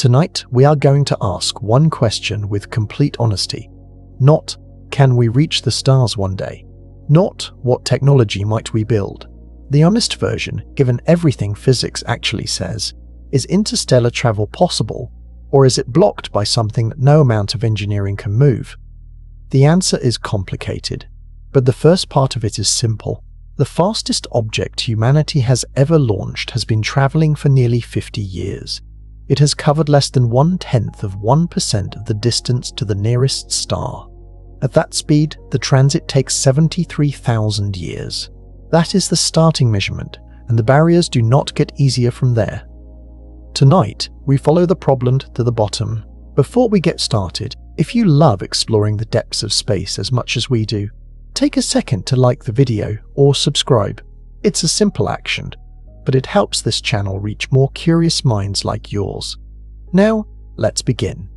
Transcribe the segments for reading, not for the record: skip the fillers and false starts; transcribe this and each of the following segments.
Tonight, we are going to ask one question with complete honesty. Not, can we reach the stars one day? Not, what technology might we build? The honest version, given everything physics actually says, is interstellar travel possible, or is it blocked by something that no amount of engineering can move? The answer is complicated, but the first part of it is simple. The fastest object humanity has ever launched has been traveling for nearly 50 years. It has covered less than 0.1% of the distance to the nearest star. At that speed, the transit takes 73,000 years. That is the starting measurement, and the barriers do not get easier from there. Tonight, we follow the problem to the bottom. Before we get started, if you love exploring the depths of space as much as we do, take a second to like the video or subscribe. It's a simple action, but it helps this channel reach more curious minds like yours. Now, let's begin.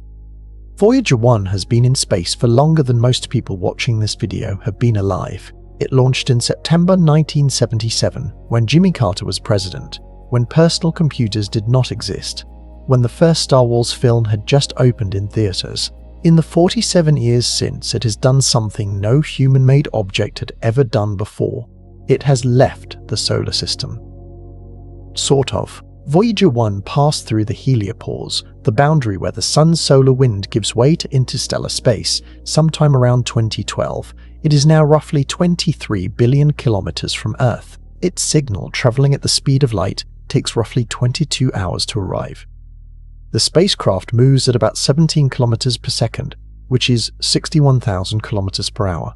Voyager 1 has been in space for longer than most people watching this video have been alive. It launched in September 1977, when Jimmy Carter was president, when personal computers did not exist, when the first Star Wars film had just opened in theaters. In the 47 years since, it has done something no human-made object had ever done before. It has left the solar system. Sort of. Voyager 1 passed through the heliopause, the boundary where the sun's solar wind gives way to interstellar space, sometime around 2012. It is now roughly 23 billion kilometers from Earth. Its signal, traveling at the speed of light, takes roughly 22 hours to arrive. The spacecraft moves at about 17 kilometers per second, which is 61,000 kilometers per hour.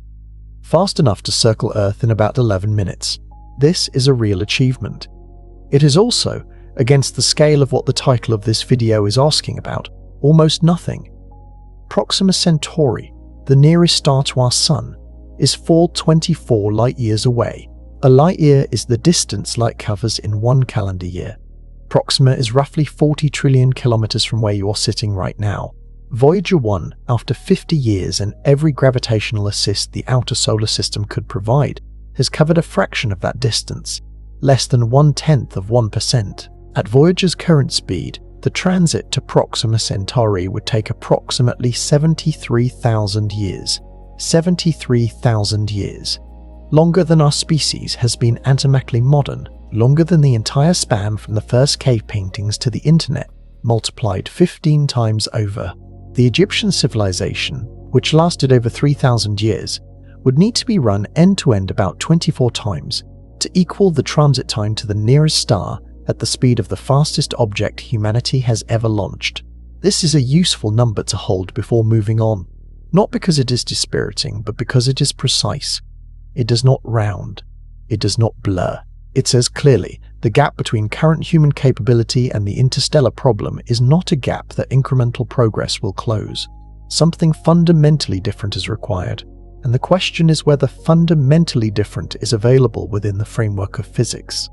Fast enough to circle Earth in about 11 minutes. This is a real achievement. It is also, against the scale of what the title of this video is asking about, almost nothing. Proxima Centauri, the nearest star to our Sun, is 424 light-years away. A light-year is the distance light covers in one calendar year. Proxima is roughly 40 trillion kilometers from where you are sitting right now. Voyager 1, after 50 years and every gravitational assist the outer solar system could provide, has covered a fraction of that distance, less than 0.1%. At Voyager's current speed, the transit to Proxima Centauri would take approximately 73,000 years. 73,000 years. Longer than our species has been antimaterically modern, longer than the entire span from the first cave paintings to the internet, multiplied 15 times over. The Egyptian civilization, which lasted over 3,000 years, would need to be run end-to-end about 24 times to equal the transit time to the nearest star at the speed of the fastest object humanity has ever launched. This is a useful number to hold before moving on, not because it is dispiriting, but because it is precise. It does not round. It does not blur. It says clearly, the gap between current human capability and the interstellar problem is not a gap that incremental progress will close. Something fundamentally different is required, and the question is whether fundamentally different is available within the framework of physics.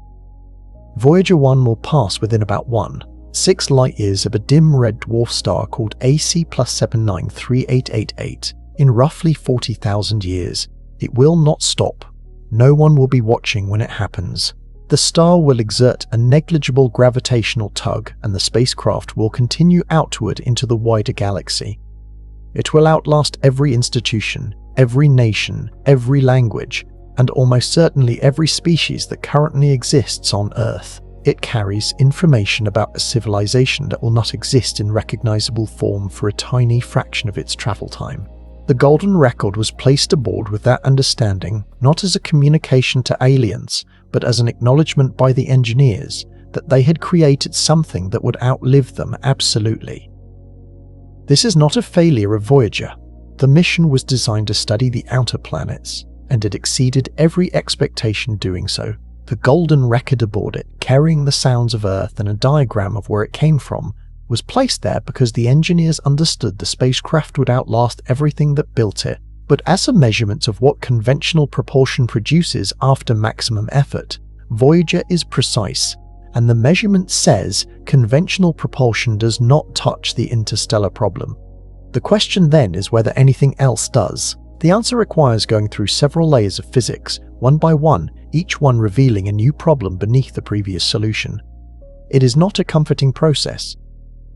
Voyager 1 will pass within about 1.6 light-years of a dim red dwarf star called AC plus 793888 in roughly 40,000 years. It will not stop. No one will be watching when it happens. The star will exert a negligible gravitational tug, and the spacecraft will continue outward into the wider galaxy. It will outlast every institution, every nation, every language, and almost certainly every species that currently exists on Earth. It carries information about a civilization that will not exist in recognizable form for a tiny fraction of its travel time. The golden record was placed aboard with that understanding, not as a communication to aliens, but as an acknowledgement by the engineers that they had created something that would outlive them absolutely. This is not a failure of Voyager. The mission was designed to study the outer planets, and it exceeded every expectation doing so. The golden record aboard it, carrying the sounds of Earth and a diagram of where it came from, was placed there because the engineers understood the spacecraft would outlast everything that built it. But as a measurement of what conventional propulsion produces after maximum effort, Voyager is precise, and the measurement says conventional propulsion does not touch the interstellar problem. The question then is whether anything else does. The answer requires going through several layers of physics, one by one, each one revealing a new problem beneath the previous solution. It is not a comforting process.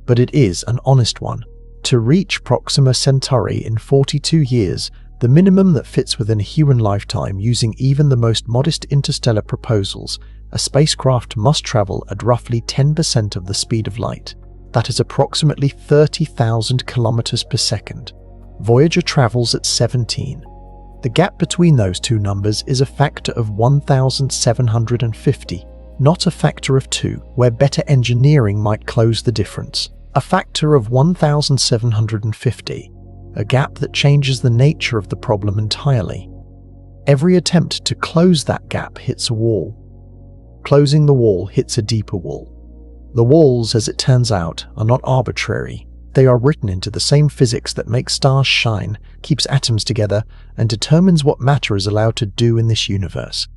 but it is an honest one. To reach Proxima Centauri in 42 years, the minimum that fits within a human lifetime using even the most modest interstellar proposals, a spacecraft must travel at roughly 10% of the speed of light. That is approximately 30,000 kilometers per second. Voyager travels at 17. The gap between those two numbers is a factor of 1,750, not a factor of 2, where better engineering might close the difference. A factor of 1,750, a gap that changes the nature of the problem entirely. Every attempt to close that gap hits a wall. Closing the wall hits a deeper wall. The walls, as it turns out, are not arbitrary. They are written into the same physics that makes stars shine, keeps atoms together, and determines what matter is allowed to do in this universe.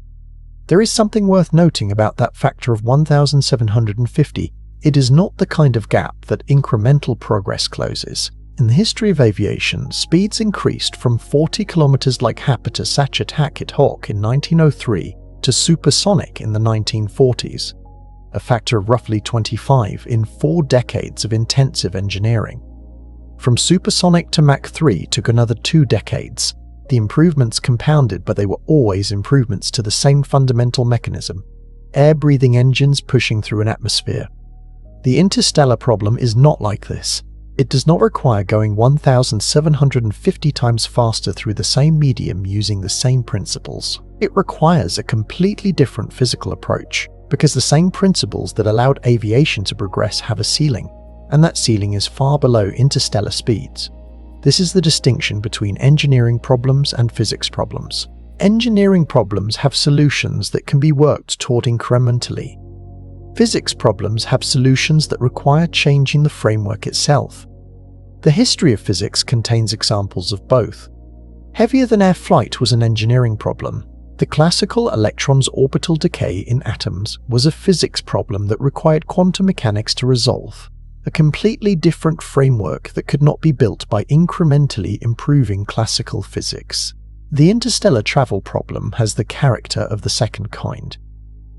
There is something worth noting about that factor of 1,750. It is not the kind of gap that incremental progress closes. In the history of aviation, speeds increased from 40 kilometers like Hapiter Sachet Hackett Hawk in 1903 to supersonic in the 1940s, a factor of roughly 25 in 4 decades of intensive engineering. From supersonic to Mach 3 took another 2 decades. The improvements compounded, but they were always improvements to the same fundamental mechanism: air-breathing engines pushing through an atmosphere. The interstellar problem is not like this. It does not require going 1,750 times faster through the same medium using the same principles. It requires a completely different physical approach, because the same principles that allowed aviation to progress have a ceiling, and that ceiling is far below interstellar speeds. This is the distinction between engineering problems and physics problems. Engineering problems have solutions that can be worked toward incrementally. Physics problems have solutions that require changing the framework itself. The history of physics contains examples of both. Heavier-than-air flight was an engineering problem. The classical electron's orbital decay in atoms was a physics problem that required quantum mechanics to resolve, a completely different framework that could not be built by incrementally improving classical physics. The interstellar travel problem has the character of the second kind.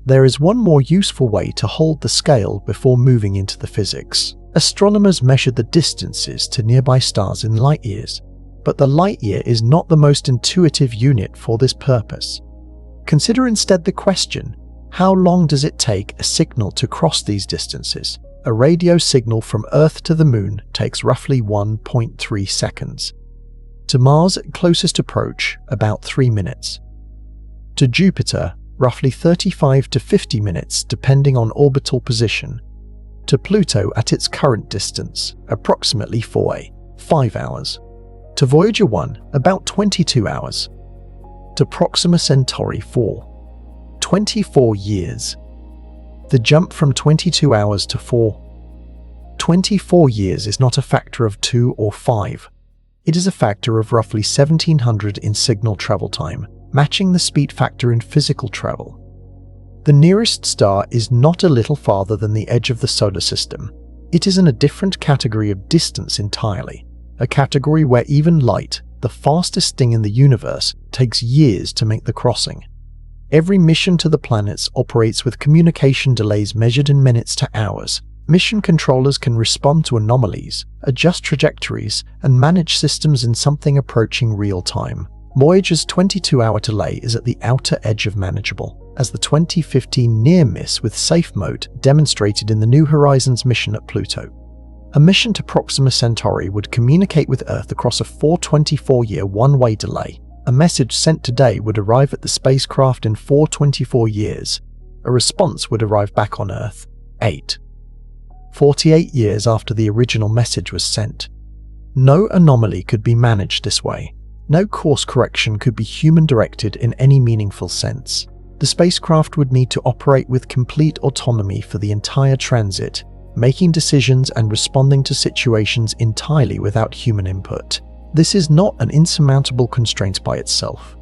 There is one more useful way to hold the scale before moving into the physics. Astronomers measure the distances to nearby stars in light years, but the light year is not the most intuitive unit for this purpose. Consider instead the question: how long does it take a signal to cross these distances? A radio signal from Earth to the Moon takes roughly 1.3 seconds. To Mars at closest approach, about 3 minutes. To Jupiter, roughly 35 to 50 minutes depending on orbital position. To Pluto at its current distance, approximately 5 hours. To Voyager 1, about 22 hours. To Proxima Centauri 24 years. The jump from 22 hours to 24 years is not a factor of 2 or 5. It is a factor of roughly 1700 in signal travel time, matching the speed factor in physical travel. The nearest star is not a little farther than the edge of the solar system. It is in a different category of distance entirely, a category where even light, the fastest thing in the universe, takes years to make the crossing. Every mission to the planets operates with communication delays measured in minutes to hours. Mission controllers can respond to anomalies, adjust trajectories, and manage systems in something approaching real time. Voyager's 22-hour delay is at the outer edge of manageable, as the 2015 near miss with safe mode demonstrated in the New Horizons mission at Pluto. A mission to Proxima Centauri would communicate with Earth across a 424-year one-way delay. A message sent today would arrive at the spacecraft in 424 years. A response would arrive back on Earth 48 years after the original message was sent. No anomaly could be managed this way. No course correction could be human-directed in any meaningful sense. The spacecraft would need to operate with complete autonomy for the entire transit, making decisions and responding to situations entirely without human input. This is not an insurmountable constraint by itself,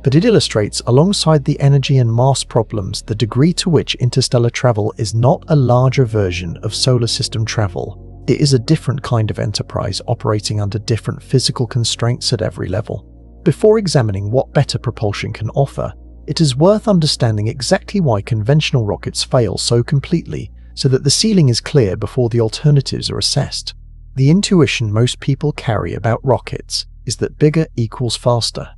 but it illustrates, alongside the energy and mass problems, the degree to which interstellar travel is not a larger version of solar system travel. It is a different kind of enterprise operating under different physical constraints at every level. Before examining what better propulsion can offer, it is worth understanding exactly why conventional rockets fail so completely so that the ceiling is clear before the alternatives are assessed. The intuition most people carry about rockets is that bigger equals faster.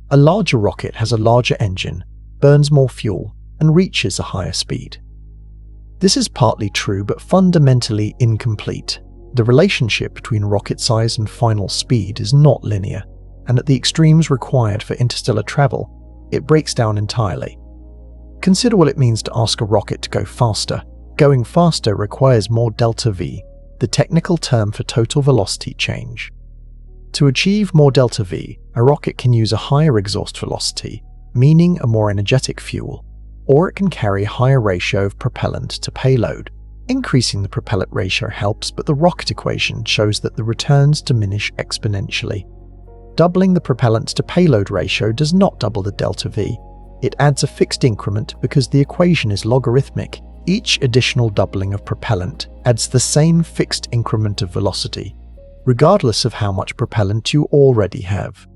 A larger rocket has a larger engine, burns more fuel, and reaches a higher speed. This is partly true but fundamentally incomplete. The relationship between rocket size and final speed is not linear, and at the extremes required for interstellar travel, it breaks down entirely. Consider what it means to ask a rocket to go faster. Going faster requires more delta V, the technical term for total velocity change. To achieve more delta V, a rocket can use a higher exhaust velocity, meaning a more energetic fuel, or it can carry a higher ratio of propellant to payload. Increasing the propellant ratio helps, but the rocket equation shows that the returns diminish exponentially. Doubling the propellant to payload ratio does not double the delta V. It adds a fixed increment because the equation is logarithmic. Each additional doubling of propellant adds the same fixed increment of velocity, regardless of how much propellant you already have.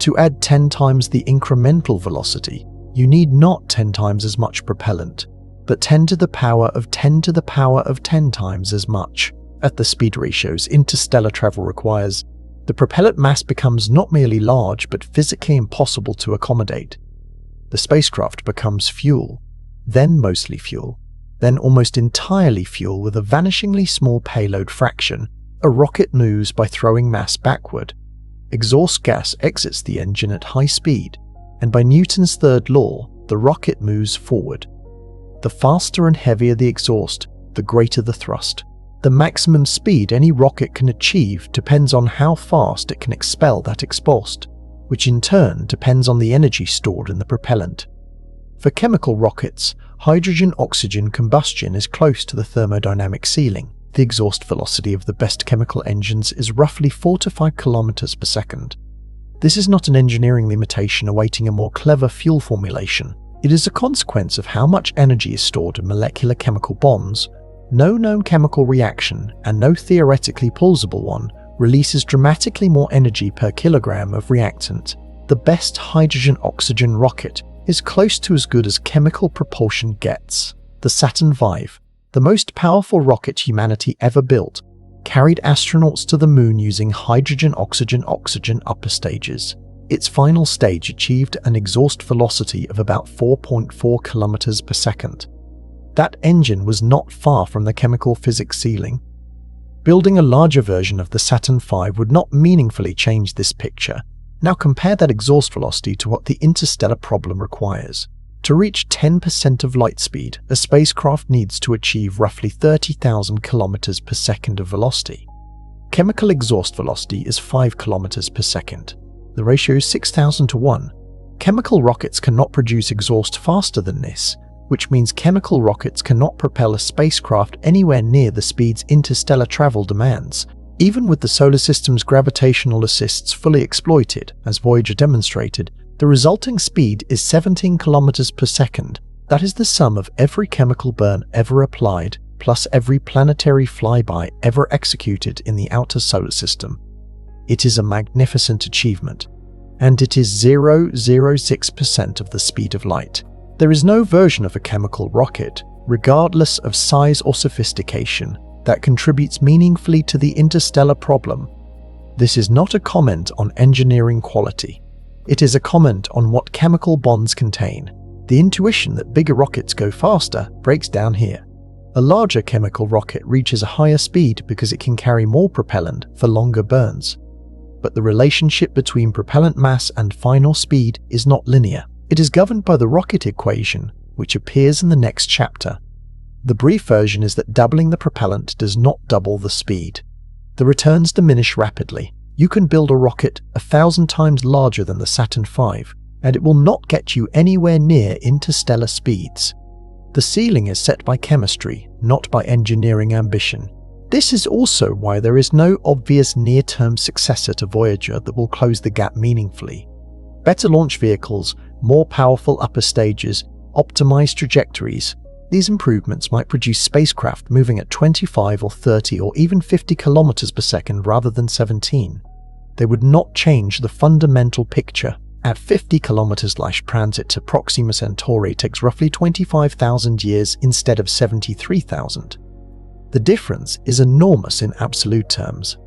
To add 10 times the incremental velocity, you need not 10 times as much propellant, but 10 to the power of 10 to the power of 10 times as much. At the speed ratios interstellar travel requires, the propellant mass becomes not merely large but physically impossible to accommodate. The spacecraft becomes fuel, then mostly fuel, then almost entirely fuel with a vanishingly small payload fraction. A rocket moves by throwing mass backward. Exhaust gas exits the engine at high speed, and by Newton's third law, the rocket moves forward. The faster and heavier the exhaust, the greater the thrust. The maximum speed any rocket can achieve depends on how fast it can expel that exhaust, which in turn depends on the energy stored in the propellant. For chemical rockets, hydrogen-oxygen combustion is close to the thermodynamic ceiling. The exhaust velocity of the best chemical engines is roughly 4 to 5 kilometers per second. This is not an engineering limitation awaiting a more clever fuel formulation. It is a consequence of how much energy is stored in molecular chemical bonds. No known chemical reaction, and no theoretically plausible one, releases dramatically more energy per kilogram of reactant. The best hydrogen-oxygen rocket is close to as good as chemical propulsion gets. The Saturn V, the most powerful rocket humanity ever built, carried astronauts to the moon using hydrogen-oxygen-oxygen upper stages. Its final stage achieved an exhaust velocity of about 4.4 kilometers per second. That engine was not far from the chemical physics ceiling. Building a larger version of the Saturn V would not meaningfully change this picture. Now compare that exhaust velocity to what the interstellar problem requires. To reach 10% of light speed, a spacecraft needs to achieve roughly 30,000 kilometers per second of velocity. Chemical exhaust velocity is 5 kilometers per second. The ratio is 6,000 to 1. Chemical rockets cannot produce exhaust faster than this, which means chemical rockets cannot propel a spacecraft anywhere near the speeds interstellar travel demands. Even with the solar system's gravitational assists fully exploited, as Voyager demonstrated, the resulting speed is 17 kilometers per second. That is the sum of every chemical burn ever applied, plus every planetary flyby ever executed in the outer solar system. It is a magnificent achievement, and it is 0.06% of the speed of light. There is no version of a chemical rocket, regardless of size or sophistication, that contributes meaningfully to the interstellar problem. This is not a comment on engineering quality. It is a comment on what chemical bonds contain. The intuition that bigger rockets go faster breaks down here. A larger chemical rocket reaches a higher speed because it can carry more propellant for longer burns. But the relationship between propellant mass and final speed is not linear. It is governed by the rocket equation, which appears in the next chapter. The brief version is that doubling the propellant does not double the speed. The returns diminish rapidly. You can build a rocket 1,000 times larger than the Saturn V, and it will not get you anywhere near interstellar speeds. The ceiling is set by chemistry, not by engineering ambition. This is also why there is no obvious near-term successor to Voyager that will close the gap meaningfully. Better launch vehicles, more powerful upper stages, optimized trajectories. These improvements might produce spacecraft moving at 25 or 30 or even 50 kilometers per second rather than 17. They would not change the fundamental picture. At 50 kilometers, light transit to Proxima Centauri takes roughly 25,000 years instead of 73,000. The difference is enormous in absolute terms.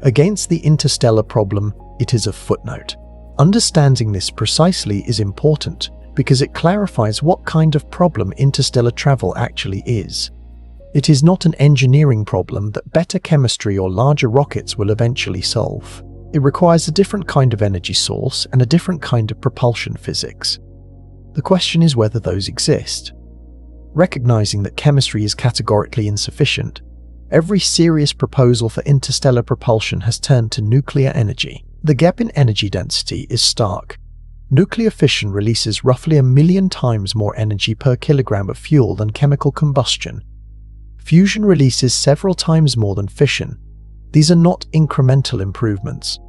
Against the interstellar problem, it is a footnote. Understanding this precisely is important because it clarifies what kind of problem interstellar travel actually is. It is not an engineering problem that better chemistry or larger rockets will eventually solve. It requires a different kind of energy source and a different kind of propulsion physics. The question is whether those exist. Recognizing that chemistry is categorically insufficient, every serious proposal for interstellar propulsion has turned to nuclear energy. The gap in energy density is stark. Nuclear fission releases roughly 1,000,000 times more energy per kilogram of fuel than chemical combustion. Fusion releases several times more than fission. These are not incremental improvements.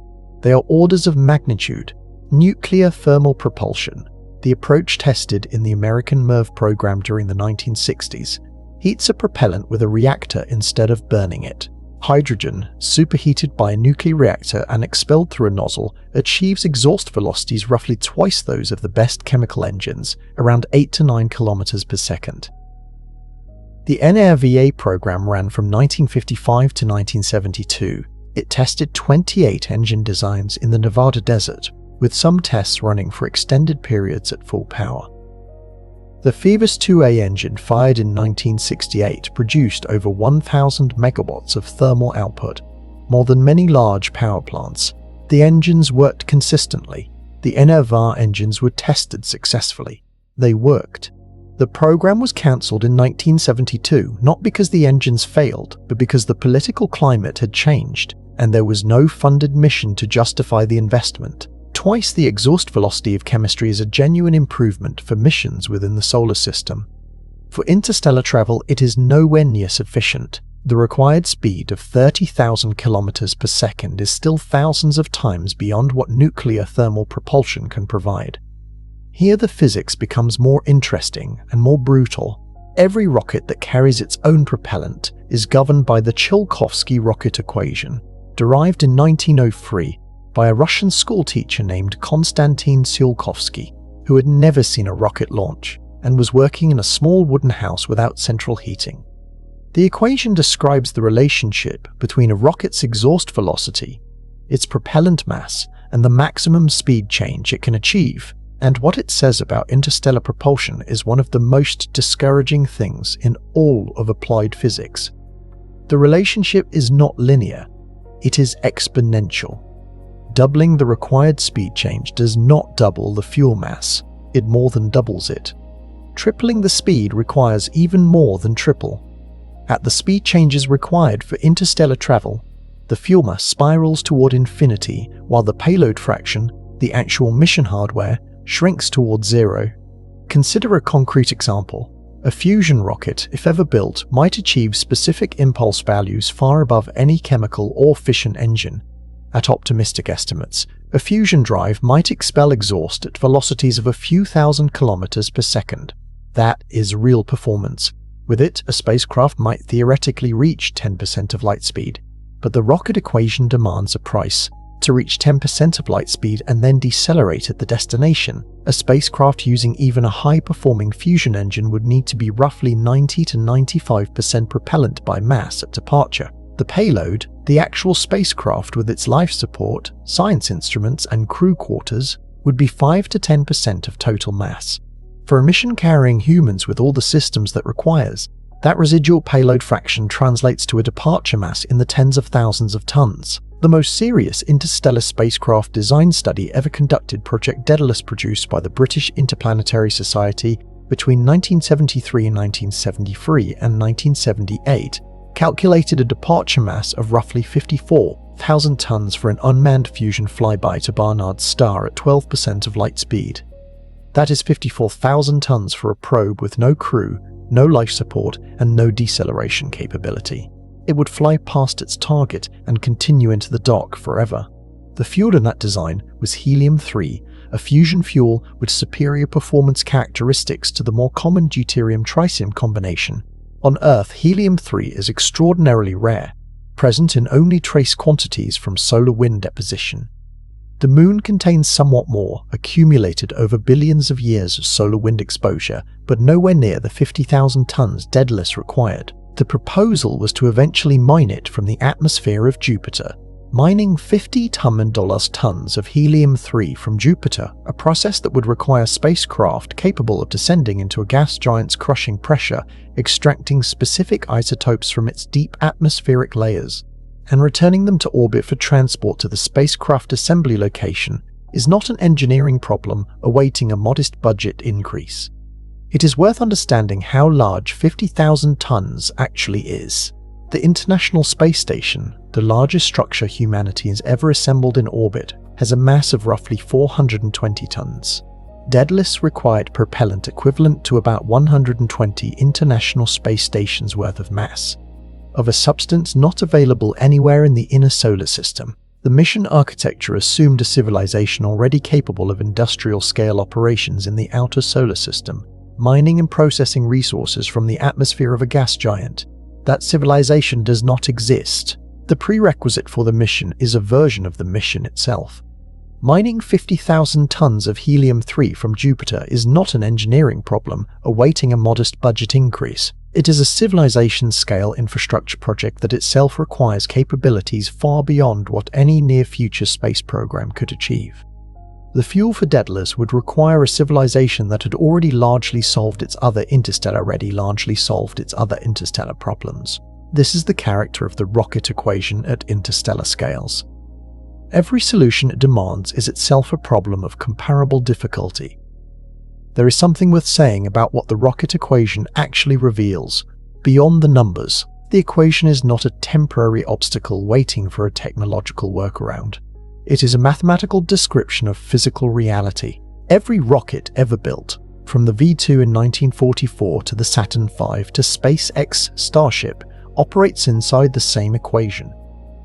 They are orders of magnitude. Nuclear thermal propulsion, the approach tested in the American MERV program during the 1960s, heats a propellant with a reactor instead of burning it. Hydrogen, superheated by a nuclear reactor and expelled through a nozzle, achieves exhaust velocities roughly twice those of the best chemical engines, around 8 to 9 kilometers per second. The NRVA program ran from 1955 to 1972. It tested 28 engine designs in the Nevada desert, with some tests running for extended periods at full power. The Phoebus 2A engine, fired in 1968, produced over 1,000 megawatts of thermal output, more than many large power plants. The engines worked consistently. The NRVA engines were tested successfully. They worked. The program was cancelled in 1972, not because the engines failed, but because the political climate had changed, and there was no funded mission to justify the investment. Twice the exhaust velocity of chemistry is a genuine improvement for missions within the solar system. For interstellar travel, it is nowhere near sufficient. The required speed of 30,000 kilometers per second is still thousands of times beyond what nuclear thermal propulsion can provide. Here the physics becomes more interesting and more brutal. Every rocket that carries its own propellant is governed by the Tsiolkovsky rocket equation, derived in 1903 by a Russian schoolteacher named Konstantin Tsiolkovsky, who had never seen a rocket launch and was working in a small wooden house without central heating. The equation describes the relationship between a rocket's exhaust velocity, its propellant mass, and the maximum speed change it can achieve. And what it says about interstellar propulsion is one of the most discouraging things in all of applied physics. The relationship is not linear, it is exponential. Doubling the required speed change does not double the fuel mass, it more than doubles it. Tripling the speed requires even more than triple. At the speed changes required for interstellar travel, the fuel mass spirals toward infinity, while the payload fraction, the actual mission hardware, shrinks towards zero. Consider a concrete example. A fusion rocket, if ever built, might achieve specific impulse values far above any chemical or fission engine. At optimistic estimates, a fusion drive might expel exhaust at velocities of a few thousand kilometers per second. That is real performance. With it, a spacecraft might theoretically reach 10% of light speed. But the rocket equation demands a price. To reach 10% of light speed and then decelerate at the destination, a spacecraft using even a high-performing fusion engine would need to be roughly 90 to 95% propellant by mass at departure. The payload, the actual spacecraft with its life support, science instruments, and crew quarters, would be 5 to 10% of total mass. For a mission carrying humans with all the systems that requires, that residual payload fraction translates to a departure mass in the tens of thousands of tons. The most serious interstellar spacecraft design study ever conducted, Project Daedalus, produced by the British Interplanetary Society between 1973 and 1973 and 1978, calculated a departure mass of roughly 54,000 tons for an unmanned fusion flyby to Barnard's star at 12% of light speed. That is 54,000 tons for a probe with no crew, no life support, and no deceleration capability. It would fly past its target and continue into the dark forever. The fuel in that design was helium-3, a fusion fuel with superior performance characteristics to the more common deuterium-tritium combination. On Earth, helium-3 is extraordinarily rare, present in only trace quantities from solar wind deposition. The Moon contains somewhat more, accumulated over billions of years of solar wind exposure, but nowhere near the 50,000 tons Daedalus required. The proposal was to eventually mine it from the atmosphere of Jupiter. Mining 50 tons of helium-3 from Jupiter, a process that would require spacecraft capable of descending into a gas giant's crushing pressure, extracting specific isotopes from its deep atmospheric layers, and returning them to orbit for transport to the spacecraft assembly location, is not an engineering problem awaiting a modest budget increase. It is worth understanding how large 50,000 tons actually is. The International Space Station, the largest structure humanity has ever assembled in orbit, has a mass of roughly 420 tons. Daedalus required propellant equivalent to about 120 International Space Stations worth of mass, of a substance not available anywhere in the inner solar system. The mission architecture assumed a civilization already capable of industrial-scale operations in the outer solar system, mining and processing resources from the atmosphere of a gas giant. That civilization does not exist. The prerequisite for the mission is a version of the mission itself. Mining 50,000 tons of helium-3 from Jupiter is not an engineering problem awaiting a modest budget increase. It is a civilization-scale infrastructure project that itself requires capabilities far beyond what any near-future space program could achieve. The fuel for Daedalus would require a civilization that had already largely solved its other interstellar problems. This is the character of the rocket equation at interstellar scales. Every solution it demands is itself a problem of comparable difficulty. There is something worth saying about what the rocket equation actually reveals. Beyond the numbers, the equation is not a temporary obstacle waiting for a technological workaround. It is a mathematical description of physical reality. Every rocket ever built, from the V2 in 1944 to the Saturn V to SpaceX Starship, operates inside the same equation.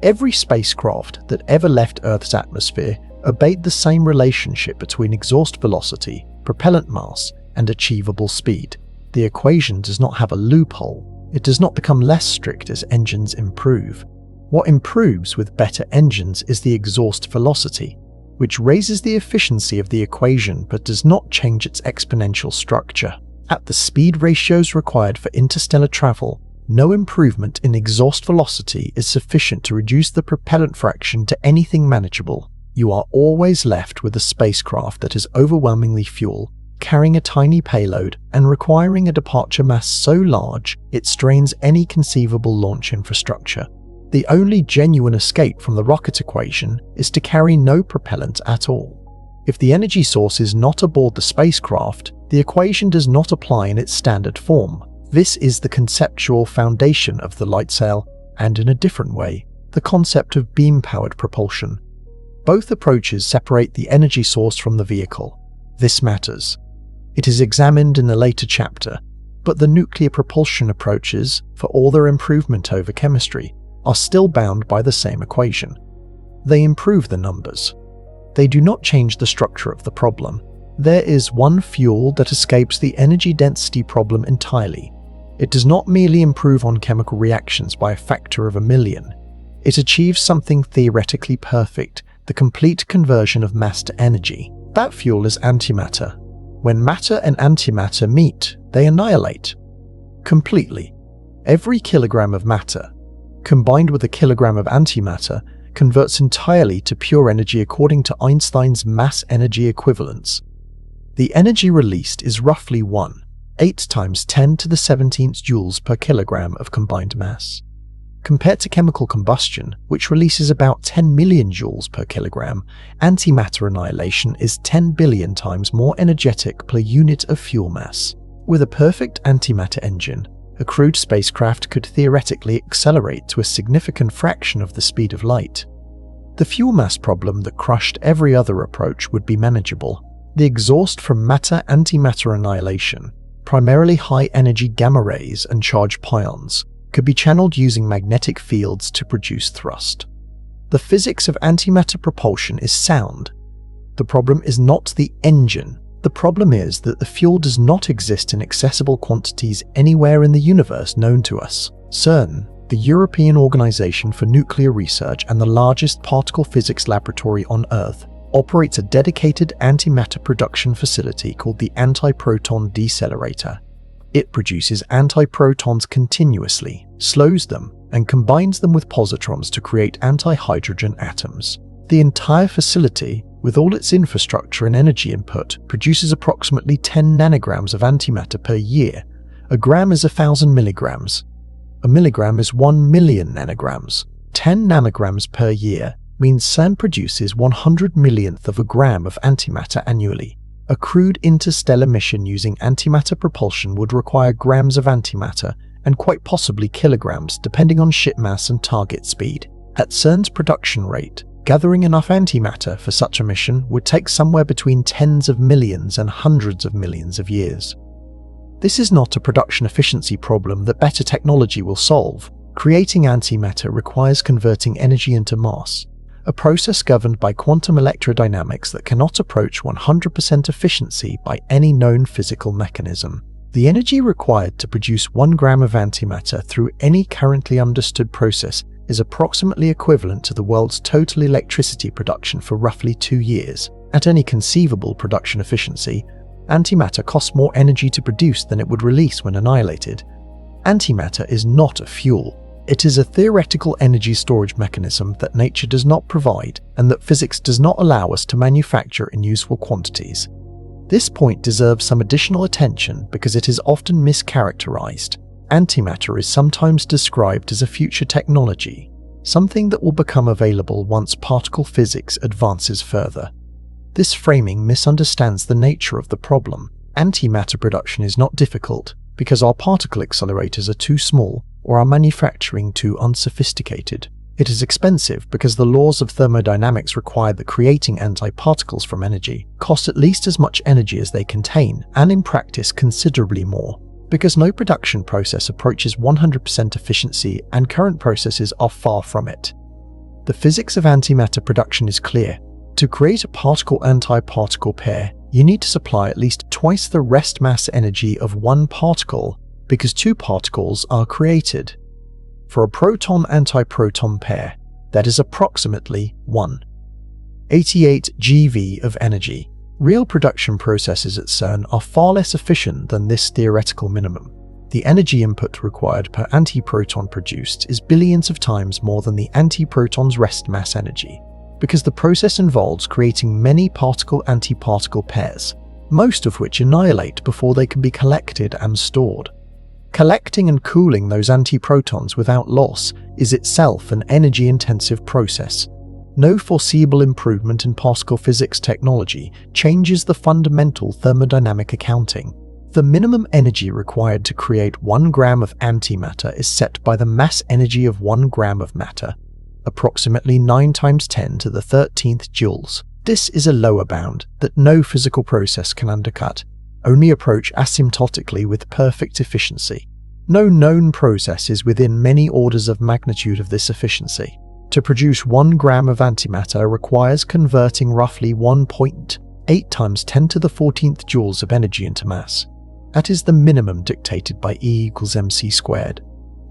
Every spacecraft that ever left Earth's atmosphere obeyed the same relationship between exhaust velocity, propellant mass, and achievable speed. The equation does not have a loophole. It does not become less strict as engines improve. What improves with better engines is the exhaust velocity, which raises the efficiency of the equation but does not change its exponential structure. At the speed ratios required for interstellar travel, no improvement in exhaust velocity is sufficient to reduce the propellant fraction to anything manageable. You are always left with a spacecraft that is overwhelmingly fuel, carrying a tiny payload, and requiring a departure mass so large it strains any conceivable launch infrastructure. The only genuine escape from the rocket equation is to carry no propellant at all. If the energy source is not aboard the spacecraft, the equation does not apply in its standard form. This is the conceptual foundation of the light sail, and in a different way, the concept of beam-powered propulsion. Both approaches separate the energy source from the vehicle. This matters. It is examined in a later chapter, but the nuclear propulsion approaches, for all their improvement over chemistry, are still bound by the same equation. They improve the numbers. They do not change the structure of the problem. There is one fuel that escapes the energy density problem entirely. It does not merely improve on chemical reactions by a factor of 1,000,000. It achieves something theoretically perfect, the complete conversion of mass to energy. That fuel is antimatter. When matter and antimatter meet, they annihilate. Completely. Every kilogram of matter, combined with a kilogram of antimatter, converts entirely to pure energy according to Einstein's mass-energy equivalence. The energy released is roughly 8 times 10 to the 17th joules per kilogram of combined mass. Compared to chemical combustion, which releases about 10 million joules per kilogram, antimatter annihilation is 10 billion times more energetic per unit of fuel mass. With a perfect antimatter engine, a crewed spacecraft could theoretically accelerate to a significant fraction of the speed of light. The fuel mass problem that crushed every other approach would be manageable. The exhaust from matter-antimatter annihilation, primarily high-energy gamma rays and charged pions, could be channeled using magnetic fields to produce thrust. The physics of antimatter propulsion is sound. The problem is not the engine. The problem is that the fuel does not exist in accessible quantities anywhere in the universe known to us. CERN, the European Organization for Nuclear Research and the largest particle physics laboratory on Earth, operates a dedicated antimatter production facility called the antiproton decelerator. It produces antiprotons continuously, slows them, and combines them with positrons to create antihydrogen atoms. The entire facility, with all its infrastructure and energy input, produces approximately 10 nanograms of antimatter per year. A gram is 1,000 milligrams. A milligram is 1 million nanograms. 10 nanograms per year means CERN produces 100 millionth of a gram of antimatter annually. A crude interstellar mission using antimatter propulsion would require grams of antimatter and quite possibly kilograms depending on ship mass and target speed. At CERN's production rate, gathering enough antimatter for such a mission would take somewhere between tens of millions and hundreds of millions of years. This is not a production efficiency problem that better technology will solve. Creating antimatter requires converting energy into mass, a process governed by quantum electrodynamics that cannot approach 100% efficiency by any known physical mechanism. The energy required to produce 1 gram of antimatter through any currently understood process is approximately equivalent to the world's total electricity production for roughly 2 years. At any conceivable production efficiency, antimatter costs more energy to produce than it would release when annihilated. Antimatter is not a fuel. It is a theoretical energy storage mechanism that nature does not provide and that physics does not allow us to manufacture in useful quantities. This point deserves some additional attention because it is often mischaracterized. Antimatter is sometimes described as a future technology, something that will become available once particle physics advances further. This framing misunderstands the nature of the problem. Antimatter production is not difficult because our particle accelerators are too small or our manufacturing too unsophisticated. It is expensive because the laws of thermodynamics require that creating antiparticles from energy costs at least as much energy as they contain, and in practice considerably more. Because no production process approaches 100% efficiency and current processes are far from it. The physics of antimatter production is clear. To create a particle-antiparticle pair, you need to supply at least twice the rest mass energy of one particle because 2 particles are created. For a proton-antiproton pair, that is approximately 1.88 GeV of energy. Real production processes at CERN are far less efficient than this theoretical minimum. The energy input required per antiproton produced is billions of times more than the antiproton's rest mass energy, because the process involves creating many particle-antiparticle pairs, most of which annihilate before they can be collected and stored. Collecting and cooling those antiprotons without loss is itself an energy-intensive process. No foreseeable improvement in particle physics technology changes the fundamental thermodynamic accounting. The minimum energy required to create 1 gram of antimatter is set by the mass energy of 1 gram of matter, approximately 9 times 10 to the 13th joules. This is a lower bound that no physical process can undercut, only approach asymptotically with perfect efficiency. No known process is within many orders of magnitude of this efficiency. To produce 1 gram of antimatter requires converting roughly 1.8 times 10 to the 14th joules of energy into mass. That is the minimum dictated by E=mc².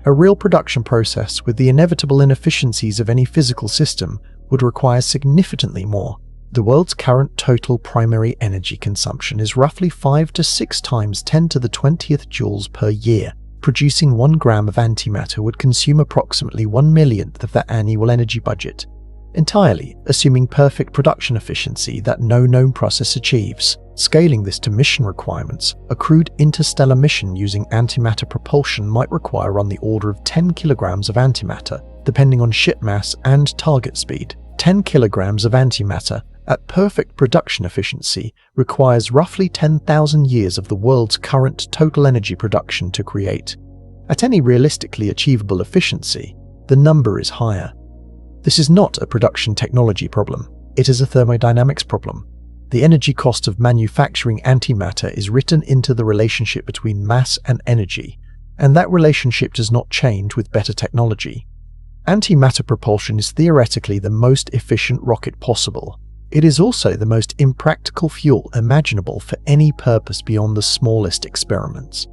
A real production process with the inevitable inefficiencies of any physical system would require significantly more. The world's current total primary energy consumption is roughly 5 to 6 times 10 to the 20th joules per year. Producing 1 gram of antimatter would consume approximately 1 millionth of that annual energy budget, entirely assuming perfect production efficiency that no known process achieves. Scaling this to mission requirements, a crude interstellar mission using antimatter propulsion might require on the order of 10 kilograms of antimatter, depending on ship mass and target speed. 10 kilograms of antimatter at perfect production efficiency requires roughly 10,000 years of the world's current total energy production to create. At any realistically achievable efficiency, the number is higher. This is not a production technology problem, it is a thermodynamics problem. The energy cost of manufacturing antimatter is written into the relationship between mass and energy, and that relationship does not change with better technology. Antimatter propulsion is theoretically the most efficient rocket possible. It is also the most impractical fuel imaginable for any purpose beyond the smallest experiments.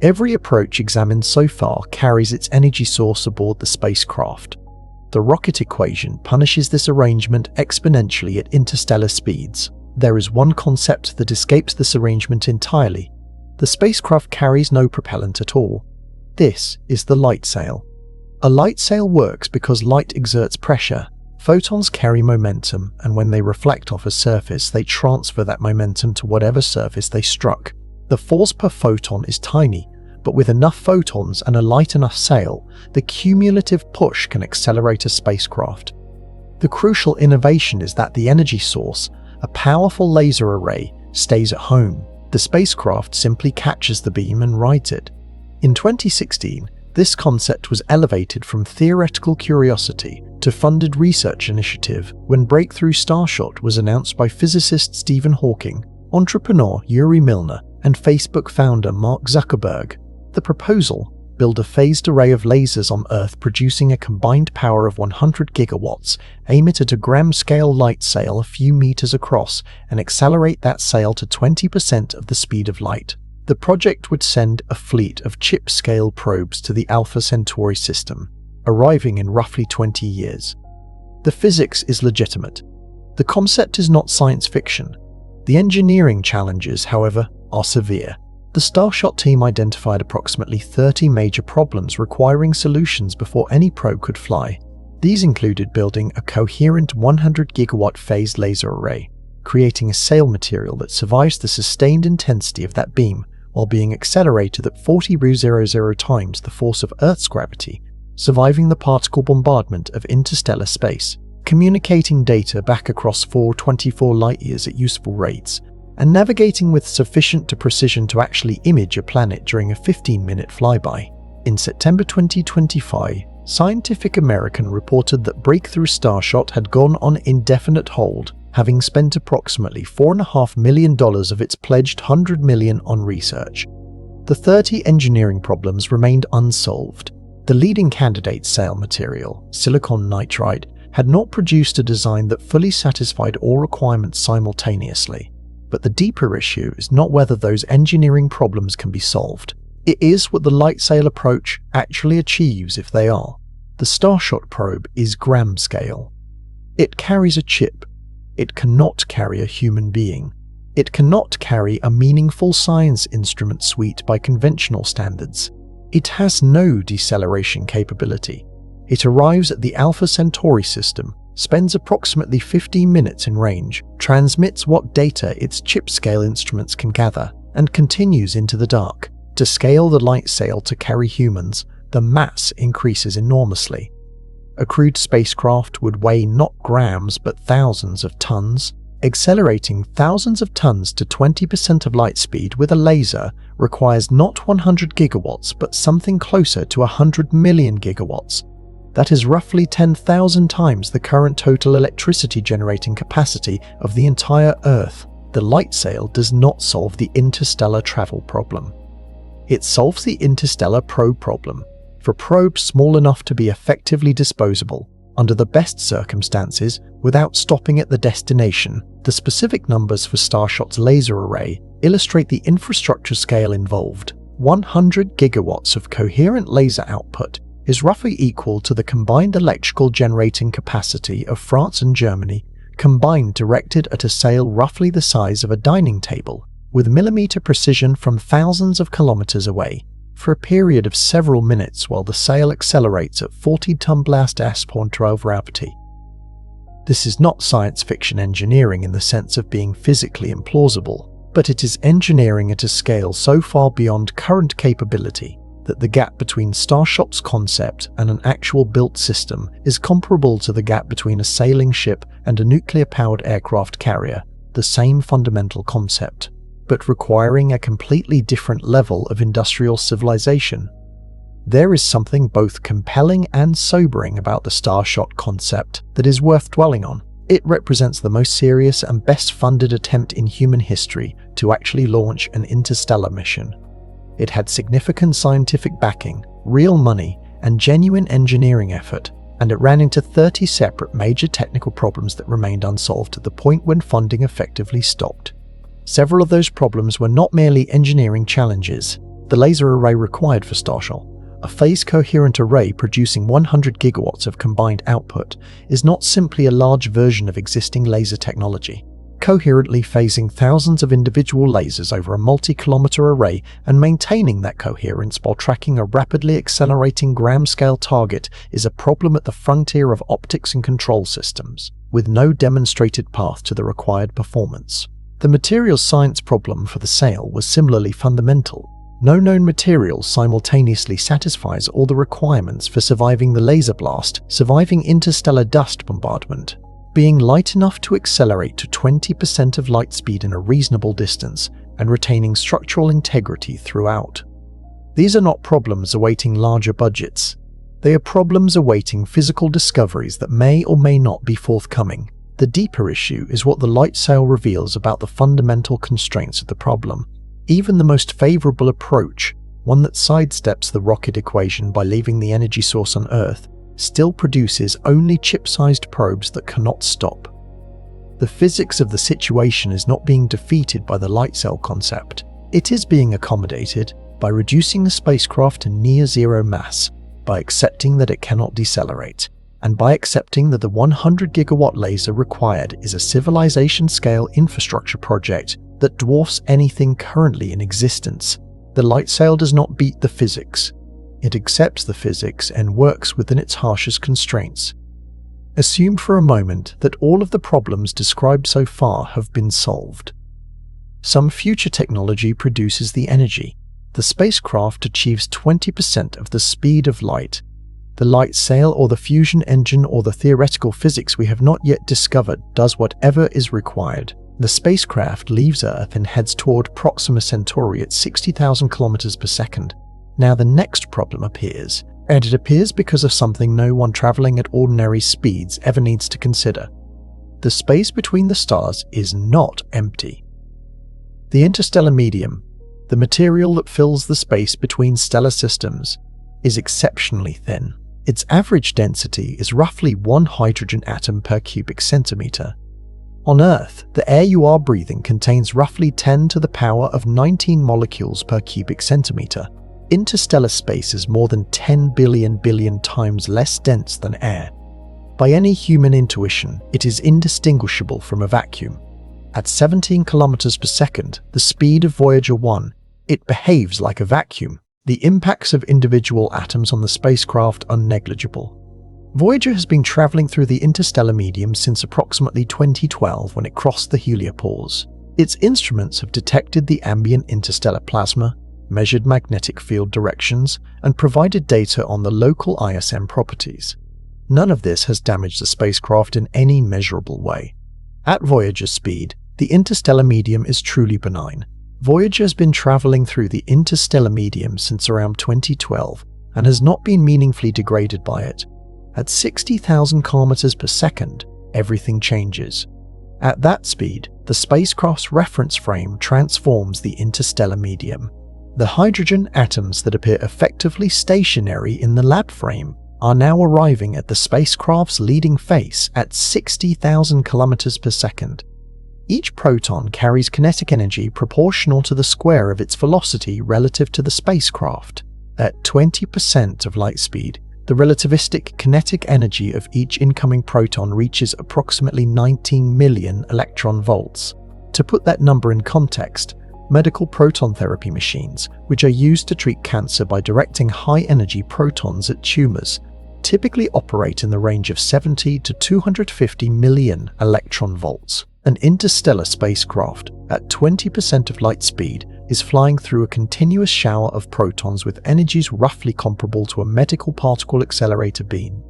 Every approach examined so far carries its energy source aboard the spacecraft. The rocket equation punishes this arrangement exponentially at interstellar speeds. There is one concept that escapes this arrangement entirely. The spacecraft carries no propellant at all. This is the light sail. A light sail works because light exerts pressure. Photons carry momentum, and when they reflect off a surface, they transfer that momentum to whatever surface they struck. The force per photon is tiny, but with enough photons and a light enough sail, the cumulative push can accelerate a spacecraft. The crucial innovation is that the energy source, a powerful laser array, stays at home. The spacecraft simply catches the beam and rides it. In 2016, this concept was elevated from theoretical curiosity to funded research initiative when breakthrough starshot was announced by physicist Stephen Hawking, entrepreneur Yuri Milner, and Facebook founder Mark Zuckerberg. The proposal: build a phased array of lasers on Earth producing a combined power of 100 gigawatts, aim it at a gram-scale light sail a few meters across, and accelerate that sail to 20% of the speed of light. The project would send a fleet of chip-scale probes to the Alpha Centauri system, arriving in roughly 20 years. The physics is legitimate. The concept is not science fiction. The engineering challenges, however, are severe. The Starshot team identified approximately 30 major problems requiring solutions before any probe could fly. These included building a coherent 100-gigawatt phased laser array, creating a sail material that survives the sustained intensity of that beam while being accelerated at 40,000 times the force of Earth's gravity, surviving the particle bombardment of interstellar space, communicating data back across 424 light-years at useful rates, and navigating with sufficient precision to actually image a planet during a 15-minute flyby. In September 2025, Scientific American reported that Breakthrough Starshot had gone on indefinite hold, having spent approximately $4.5 million of its pledged $100 million on research. The 30 engineering problems remained unsolved. The leading candidate sail material, silicon nitride, had not produced a design that fully satisfied all requirements simultaneously. But the deeper issue is not whether those engineering problems can be solved. It is what the light sail approach actually achieves if they are. The Starshot probe is gram scale. It carries a chip. It cannot carry a human being. It cannot carry a meaningful science instrument suite by conventional standards. It has no deceleration capability. It arrives at the Alpha Centauri system, spends approximately 15 minutes in range, transmits what data its chip-scale instruments can gather, and continues into the dark. To scale the light sail to carry humans, the mass increases enormously. A crewed spacecraft would weigh not grams but thousands of tons. Accelerating thousands of tons to 20% of light speed with a laser requires not 100 gigawatts but something closer to 100 million gigawatts. That is roughly 10,000 times the current total electricity generating capacity of the entire Earth. The light sail does not solve the interstellar travel problem. It solves the interstellar probe problem. For probes small enough to be effectively disposable, under the best circumstances, without stopping at the destination, the specific numbers for Starshot's laser array illustrate the infrastructure scale involved. 100 gigawatts of coherent laser output is roughly equal to the combined electrical generating capacity of France and Germany, combined directed at a sail roughly the size of a dining table, with millimeter precision from thousands of kilometers away, for a period of several minutes while the sail accelerates at 40-ton blast point gravity. This is not science fiction engineering in the sense of being physically implausible, but it is engineering at a scale so far beyond current capability that the gap between Starshot's concept and an actual built system is comparable to the gap between a sailing ship and a nuclear-powered aircraft carrier, the same fundamental concept, but requiring a completely different level of industrial civilization. There is something both compelling and sobering about the Starshot concept that is worth dwelling on. It represents the most serious and best-funded attempt in human history to actually launch an interstellar mission. It had significant scientific backing, real money, and genuine engineering effort, and it ran into 30 separate major technical problems that remained unsolved to the point when funding effectively stopped. Several of those problems were not merely engineering challenges. The laser array required for Starshot a phase-coherent array producing 100 gigawatts of combined output, is not simply a large version of existing laser technology. Coherently phasing thousands of individual lasers over a multi-kilometer array and maintaining that coherence while tracking a rapidly accelerating gram-scale target is a problem at the frontier of optics and control systems, with no demonstrated path to the required performance. The materials science problem for the SAIL was similarly fundamental. No known material simultaneously satisfies all the requirements for surviving the laser blast, surviving interstellar dust bombardment, being light enough to accelerate to 20% of light speed in a reasonable distance, and retaining structural integrity throughout. These are not problems awaiting larger budgets. They are problems awaiting physical discoveries that may or may not be forthcoming. The deeper issue is what the light sail reveals about the fundamental constraints of the problem. Even the most favorable approach, one that sidesteps the rocket equation by leaving the energy source on Earth, still produces only chip-sized probes that cannot stop. The physics of the situation is not being defeated by the light sail concept. It is being accommodated by reducing the spacecraft to near-zero mass, by accepting that it cannot decelerate, and by accepting that the 100 gigawatt laser required is a civilization-scale infrastructure project that dwarfs anything currently in existence. The light sail does not beat the physics. It accepts the physics and works within its harshest constraints. Assume for a moment that all of the problems described so far have been solved. Some future technology produces the energy. The spacecraft achieves 20% of the speed of light. The light sail or the fusion engine or the theoretical physics we have not yet discovered does whatever is required. The spacecraft leaves Earth and heads toward Proxima Centauri at 60,000 kilometers per second. Now the next problem appears, and it appears because of something no one traveling at ordinary speeds ever needs to consider. The space between the stars is not empty. The interstellar medium, the material that fills the space between stellar systems, is exceptionally thin. Its average density is roughly 1 hydrogen atom per cubic centimeter. On Earth, the air you are breathing contains roughly 10 to the power of 19 molecules per cubic centimeter. Interstellar space is more than 10 billion times less dense than air. By any human intuition, it is indistinguishable from a vacuum. At 17 kilometers per second, the speed of Voyager 1, it behaves like a vacuum. The impacts of individual atoms on the spacecraft are negligible. Voyager has been traveling through the interstellar medium since approximately 2012 when it crossed the heliopause. Its instruments have detected the ambient interstellar plasma, measured magnetic field directions, and provided data on the local ISM properties. None of this has damaged the spacecraft in any measurable way. At Voyager speed, the interstellar medium is truly benign. Voyager has been traveling through the interstellar medium since around 2012 and has not been meaningfully degraded by it. At 60,000 kilometers per second, everything changes. At that speed, the spacecraft's reference frame transforms the interstellar medium. The hydrogen atoms that appear effectively stationary in the lab frame are now arriving at the spacecraft's leading face at 60,000 kilometers per second. Each proton carries kinetic energy proportional to the square of its velocity relative to the spacecraft. At 20% of light speed, the relativistic kinetic energy of each incoming proton reaches approximately 19 million electron volts. To put that number in context, medical proton therapy machines, which are used to treat cancer by directing high-energy protons at tumors, typically operate in the range of 70 to 250 million electron volts. An interstellar spacecraft, at 20% of light speed, is flying through a continuous shower of protons with energies roughly comparable to a medical particle accelerator beam.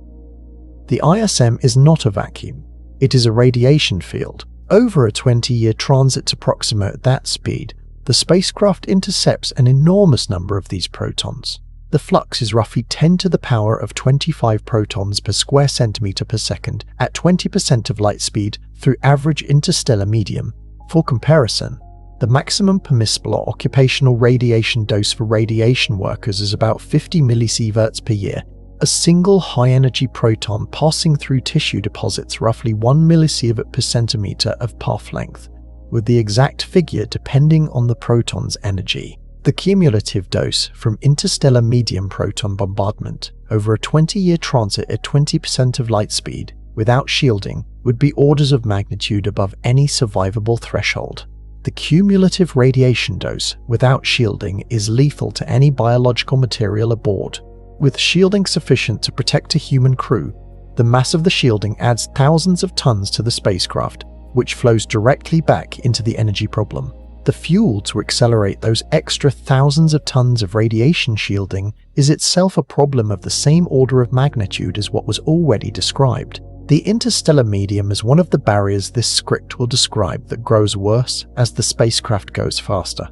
The ISM is not a vacuum. It is a radiation field. Over a 20-year transit to Proxima at that speed, the spacecraft intercepts an enormous number of these protons. The flux is roughly 10 to the power of 25 protons per square centimeter per second at 20% of light speed through average interstellar medium. For comparison, the maximum permissible occupational radiation dose for radiation workers is about 50 millisieverts per year. A single high-energy proton passing through tissue deposits roughly 1 millisievert per centimeter of path length, with the exact figure depending on the proton's energy. The cumulative dose from interstellar medium proton bombardment over a 20-year transit at 20% of light speed without shielding would be orders of magnitude above any survivable threshold. The cumulative radiation dose without shielding is lethal to any biological material aboard. With shielding sufficient to protect a human crew, the mass of the shielding adds thousands of tons to the spacecraft, which flows directly back into the energy problem. The fuel to accelerate those extra thousands of tons of radiation shielding is itself a problem of the same order of magnitude as what was already described. The interstellar medium is one of the barriers this script will describe that grows worse as the spacecraft goes faster.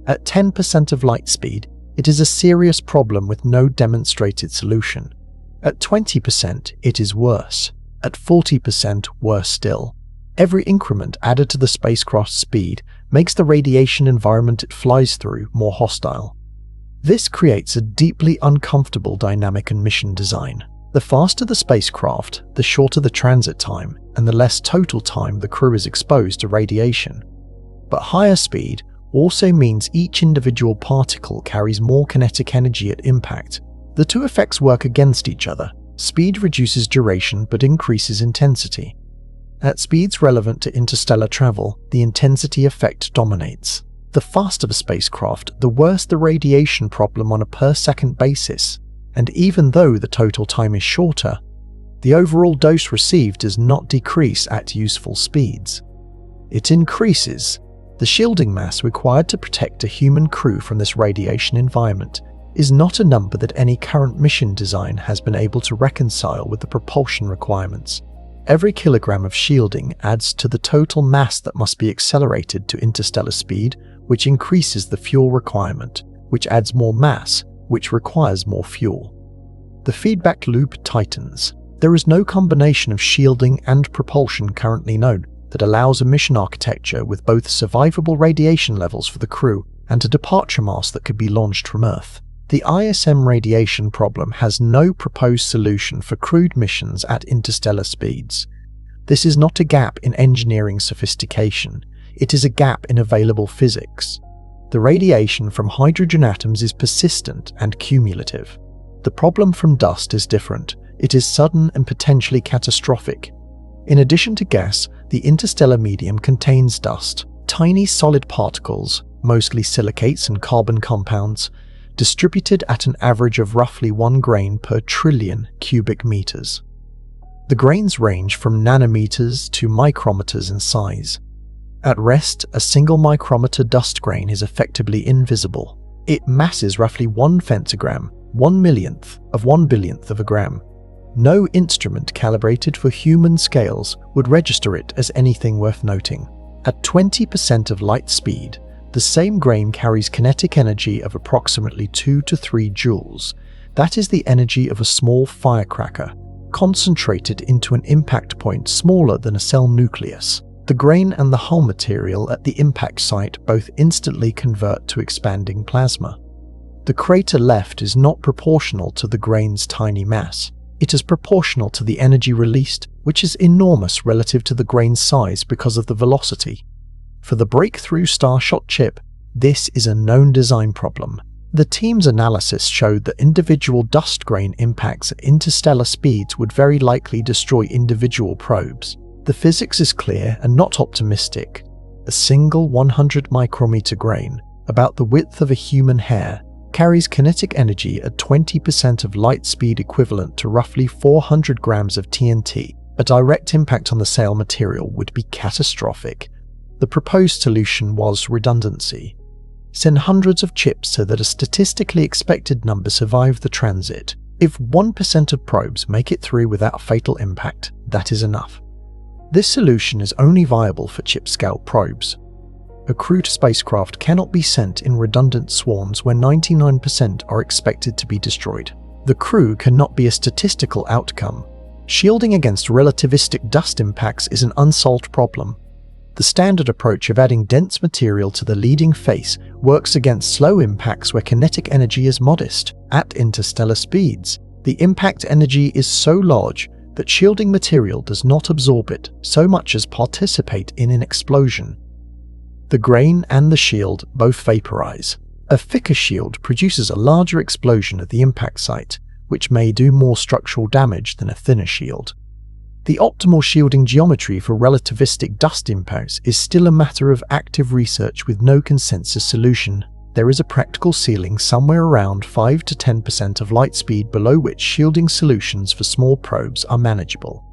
At 10% of light speed, it is a serious problem with no demonstrated solution. At 20%, it is worse. At 40%, worse still. Every increment added to the spacecraft's speed makes the radiation environment it flies through more hostile. This creates a deeply uncomfortable dynamic in mission design. The faster the spacecraft, the shorter the transit time, and the less total time the crew is exposed to radiation. But higher speed also means each individual particle carries more kinetic energy at impact. The two effects work against each other. Speed reduces duration but increases intensity. At speeds relevant to interstellar travel, the intensity effect dominates. The faster the spacecraft, the worse the radiation problem on a per-second basis. And even though the total time is shorter, the overall dose received does not decrease at useful speeds. It increases. The shielding mass required to protect a human crew from this radiation environment is not a number that any current mission design has been able to reconcile with the propulsion requirements. Every kilogram of shielding adds to the total mass that must be accelerated to interstellar speed, which increases the fuel requirement, which adds more mass, which requires more fuel. The feedback loop tightens. There is no combination of shielding and propulsion currently known that allows a mission architecture with both survivable radiation levels for the crew and a departure mass that could be launched from Earth. The ISM radiation problem has no proposed solution for crewed missions at interstellar speeds. This is not a gap in engineering sophistication, it is a gap in available physics. The radiation from hydrogen atoms is persistent and cumulative. The problem from dust is different. It is sudden and potentially catastrophic. In addition to gas, the interstellar medium contains dust, tiny solid particles, mostly silicates and carbon compounds, distributed at an average of roughly 1 grain per trillion cubic meters. The grains range from nanometers to micrometers in size. At rest, a single micrometer dust grain is effectively invisible. It masses roughly 1 femtogram, 1/millionth of 1/billionth of a gram. No instrument calibrated for human scales would register it as anything worth noting. At 20% of light speed, the same grain carries kinetic energy of approximately 2 to 3 joules. That is the energy of a small firecracker, concentrated into an impact point smaller than a cell nucleus. The grain and the hull material at the impact site both instantly convert to expanding plasma. The crater left is not proportional to the grain's tiny mass. It is proportional to the energy released, which is enormous relative to the grain's size because of the velocity. For the breakthrough Starshot chip, this is a known design problem. The team's analysis showed that individual dust grain impacts at interstellar speeds would very likely destroy individual probes. The physics is clear and not optimistic. A single 100 micrometer grain, about the width of a human hair, carries kinetic energy at 20% of light speed equivalent to roughly 400 grams of TNT. A direct impact on the sail material would be catastrophic. The proposed solution was redundancy. Send hundreds of chips so that a statistically expected number survive the transit. If 1% of probes make it through without fatal impact, that is enough. This solution is only viable for chip-scale probes. A crewed spacecraft cannot be sent in redundant swarms where 99% are expected to be destroyed. The crew cannot be a statistical outcome. Shielding against relativistic dust impacts is an unsolved problem. The standard approach of adding dense material to the leading face works against slow impacts where kinetic energy is modest. At interstellar speeds, the impact energy is so large that shielding material does not absorb it so much as participate in an explosion. The grain and the shield both vaporize. A thicker shield produces a larger explosion at the impact site, which may do more structural damage than a thinner shield. The optimal shielding geometry for relativistic dust impacts is still a matter of active research with no consensus solution. There is a practical ceiling somewhere around 5 to 10% of light speed below which shielding solutions for small probes are manageable.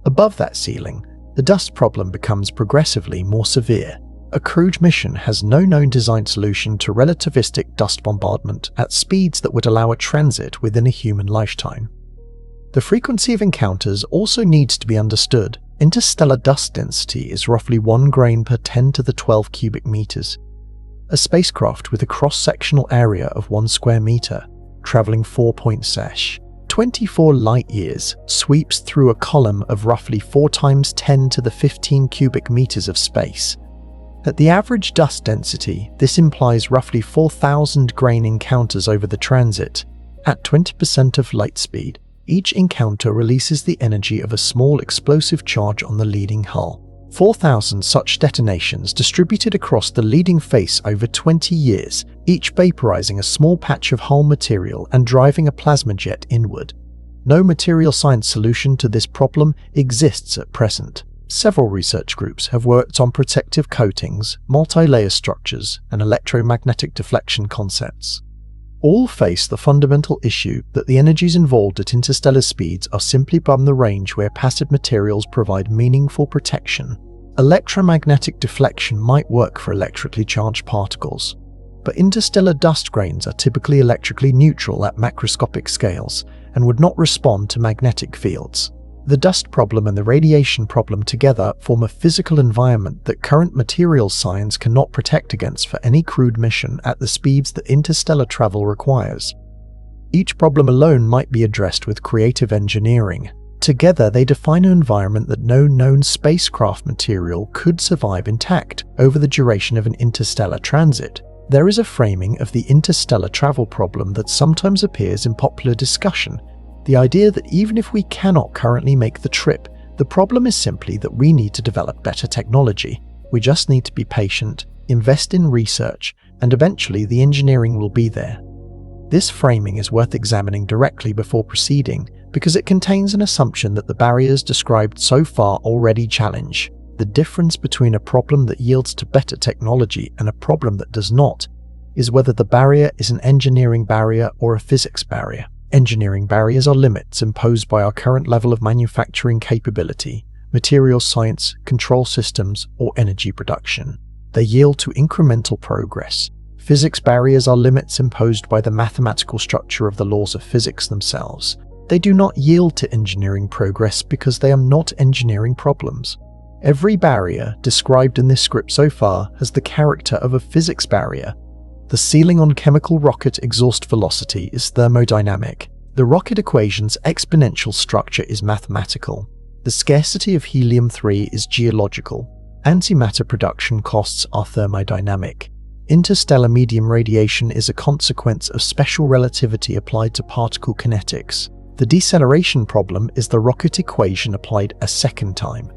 Above that ceiling, the dust problem becomes progressively more severe. A crewed mission has no known design solution to relativistic dust bombardment at speeds that would allow a transit within a human lifetime. The frequency of encounters also needs to be understood. Interstellar dust density is roughly 1 grain per 10 to the 12 cubic meters. A spacecraft with a cross-sectional area of 1 square meter, traveling 4.24 light-years, sweeps through a column of roughly 4 times 10 to the 15 cubic meters of space. At the average dust density, this implies roughly 4,000 grain encounters over the transit. At 20% of light speed, each encounter releases the energy of a small explosive charge on the leading hull. 4,000 such detonations distributed across the leading face over 20 years, each vaporizing a small patch of hull material and driving a plasma jet inward. No material science solution to this problem exists at present. Several research groups have worked on protective coatings, multi-layer structures, and electromagnetic deflection concepts. All face the fundamental issue that the energies involved at interstellar speeds are simply beyond the range where passive materials provide meaningful protection. Electromagnetic deflection might work for electrically charged particles, but interstellar dust grains are typically electrically neutral at macroscopic scales and would not respond to magnetic fields. The dust problem and the radiation problem together form a physical environment that current materials science cannot protect against for any crewed mission at the speeds that interstellar travel requires. Each problem alone might be addressed with creative engineering. Together they define an environment that no known spacecraft material could survive intact over the duration of an interstellar transit. There is a framing of the interstellar travel problem that sometimes appears in popular discussion. The idea that even if we cannot currently make the trip, the problem is simply that we need to develop better technology. We just need to be patient, invest in research, and eventually the engineering will be there. This framing is worth examining directly before proceeding because it contains an assumption that the barriers described so far already challenge. The difference between a problem that yields to better technology and a problem that does not is whether the barrier is an engineering barrier or a physics barrier. Engineering barriers are limits imposed by our current level of manufacturing capability, materials science, control systems, or energy production. They yield to incremental progress. Physics barriers are limits imposed by the mathematical structure of the laws of physics themselves. They do not yield to engineering progress because they are not engineering problems. Every barrier described in this script so far has the character of a physics barrier. The ceiling on chemical rocket exhaust velocity is thermodynamic. The rocket equation's exponential structure is mathematical. The scarcity of helium-3 is geological. Antimatter production costs are thermodynamic. Interstellar medium radiation is a consequence of special relativity applied to particle kinetics. The deceleration problem is the rocket equation applied a second time.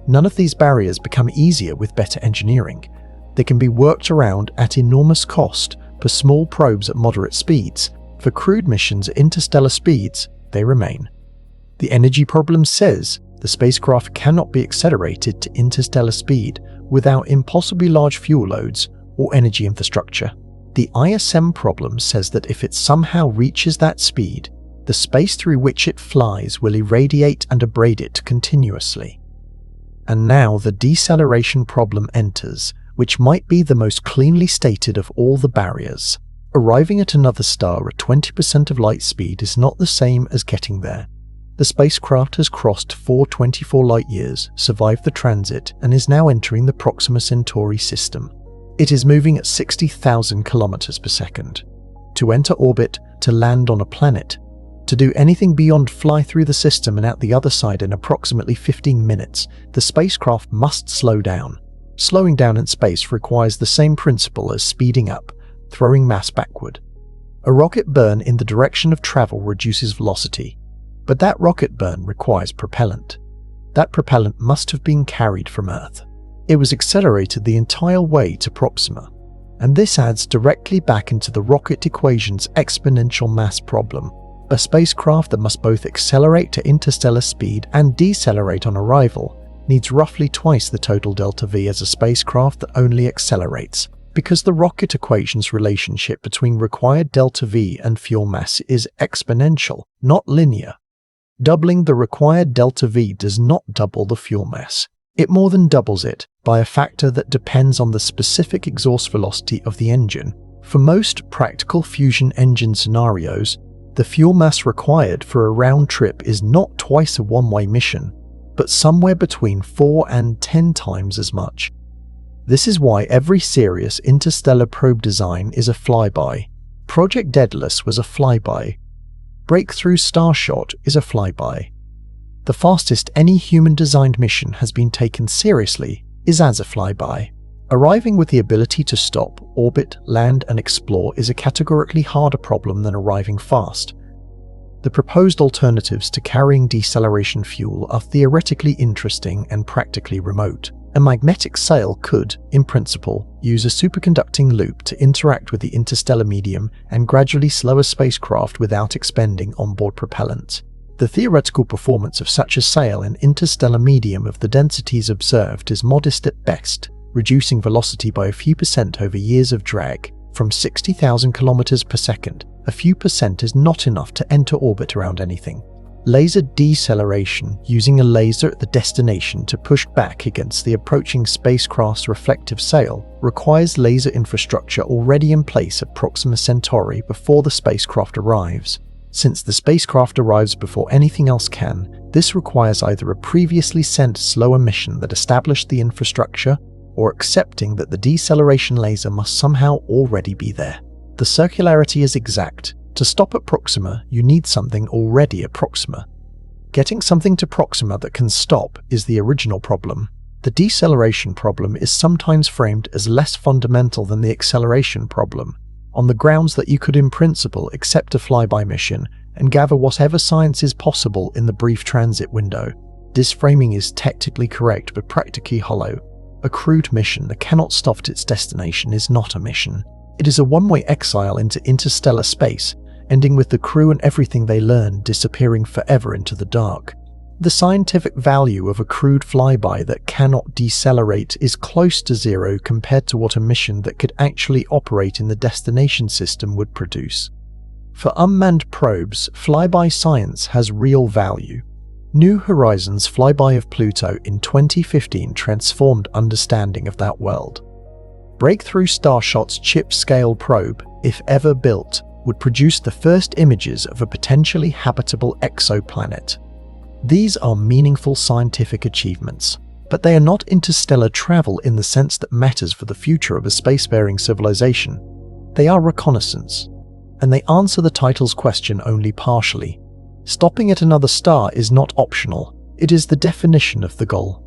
None of these barriers become easier with better engineering. They can be worked around at enormous cost for small probes at moderate speeds. For crewed missions at interstellar speeds, they remain. The energy problem says the spacecraft cannot be accelerated to interstellar speed without impossibly large fuel loads or energy infrastructure. The ISM problem says that if it somehow reaches that speed, the space through which it flies will irradiate and abrade it continuously. And now the deceleration problem enters, which might be the most cleanly stated of all the barriers. Arriving at another star at 20% of light speed is not the same as getting there. The spacecraft has crossed 424 light-years, survived the transit, and is now entering the Proxima Centauri system. It is moving at 60,000 kilometers per second. To enter orbit, to land on a planet, to do anything beyond fly through the system and out the other side in approximately 15 minutes, the spacecraft must slow down. Slowing down in space requires the same principle as speeding up, throwing mass backward. A rocket burn in the direction of travel reduces velocity, but that rocket burn requires propellant. That propellant must have been carried from Earth. It was accelerated the entire way to Proxima. And this adds directly back into the rocket equation's exponential mass problem. A spacecraft that must both accelerate to interstellar speed and decelerate on arrival needs roughly twice the total delta V as a spacecraft that only accelerates, because the rocket equation's relationship between required delta V and fuel mass is exponential, not linear. Doubling the required delta V does not double the fuel mass. It more than doubles it by a factor that depends on the specific exhaust velocity of the engine. For most practical fusion engine scenarios, the fuel mass required for a round trip is not twice a one-way mission, but somewhere between 4 and 10 times as much. This is why every serious interstellar probe design is a flyby. Project Daedalus was a flyby. Breakthrough Starshot is a flyby. The fastest any human-designed mission has been taken seriously is as a flyby. Arriving with the ability to stop, orbit, land, and explore is a categorically harder problem than arriving fast. The proposed alternatives to carrying deceleration fuel are theoretically interesting and practically remote. A magnetic sail could, in principle, use a superconducting loop to interact with the interstellar medium and gradually slow a spacecraft without expending onboard propellant. The theoretical performance of such a sail in interstellar medium of the densities observed is modest at best, reducing velocity by a few percent over years of drag. From 60,000 kilometers per second, a few percent is not enough to enter orbit around anything. Laser deceleration, using a laser at the destination to push back against the approaching spacecraft's reflective sail, requires laser infrastructure already in place at Proxima Centauri before the spacecraft arrives. Since the spacecraft arrives before anything else can, this requires either a previously sent slower mission that established the infrastructure, or accepting that the deceleration laser must somehow already be there. The circularity is exact. To stop at Proxima, you need something already at Proxima. Getting something to Proxima that can stop is the original problem. The deceleration problem is sometimes framed as less fundamental than the acceleration problem, on the grounds that you could in principle accept a flyby mission and gather whatever science is possible in the brief transit window. This framing is technically correct but practically hollow. A crewed mission that cannot stop at its destination is not a mission. It is a one-way exile into interstellar space, ending with the crew and everything they learn disappearing forever into the dark. The scientific value of a crewed flyby that cannot decelerate is close to zero compared to what a mission that could actually operate in the destination system would produce. For unmanned probes, flyby science has real value. New Horizons' flyby of Pluto in 2015 transformed understanding of that world. Breakthrough Starshot's chip-scale probe, if ever built, would produce the first images of a potentially habitable exoplanet. These are meaningful scientific achievements, but they are not interstellar travel in the sense that matters for the future of a spacefaring civilization. They are reconnaissance, and they answer the title's question only partially. Stopping at another star is not optional, it is the definition of the goal.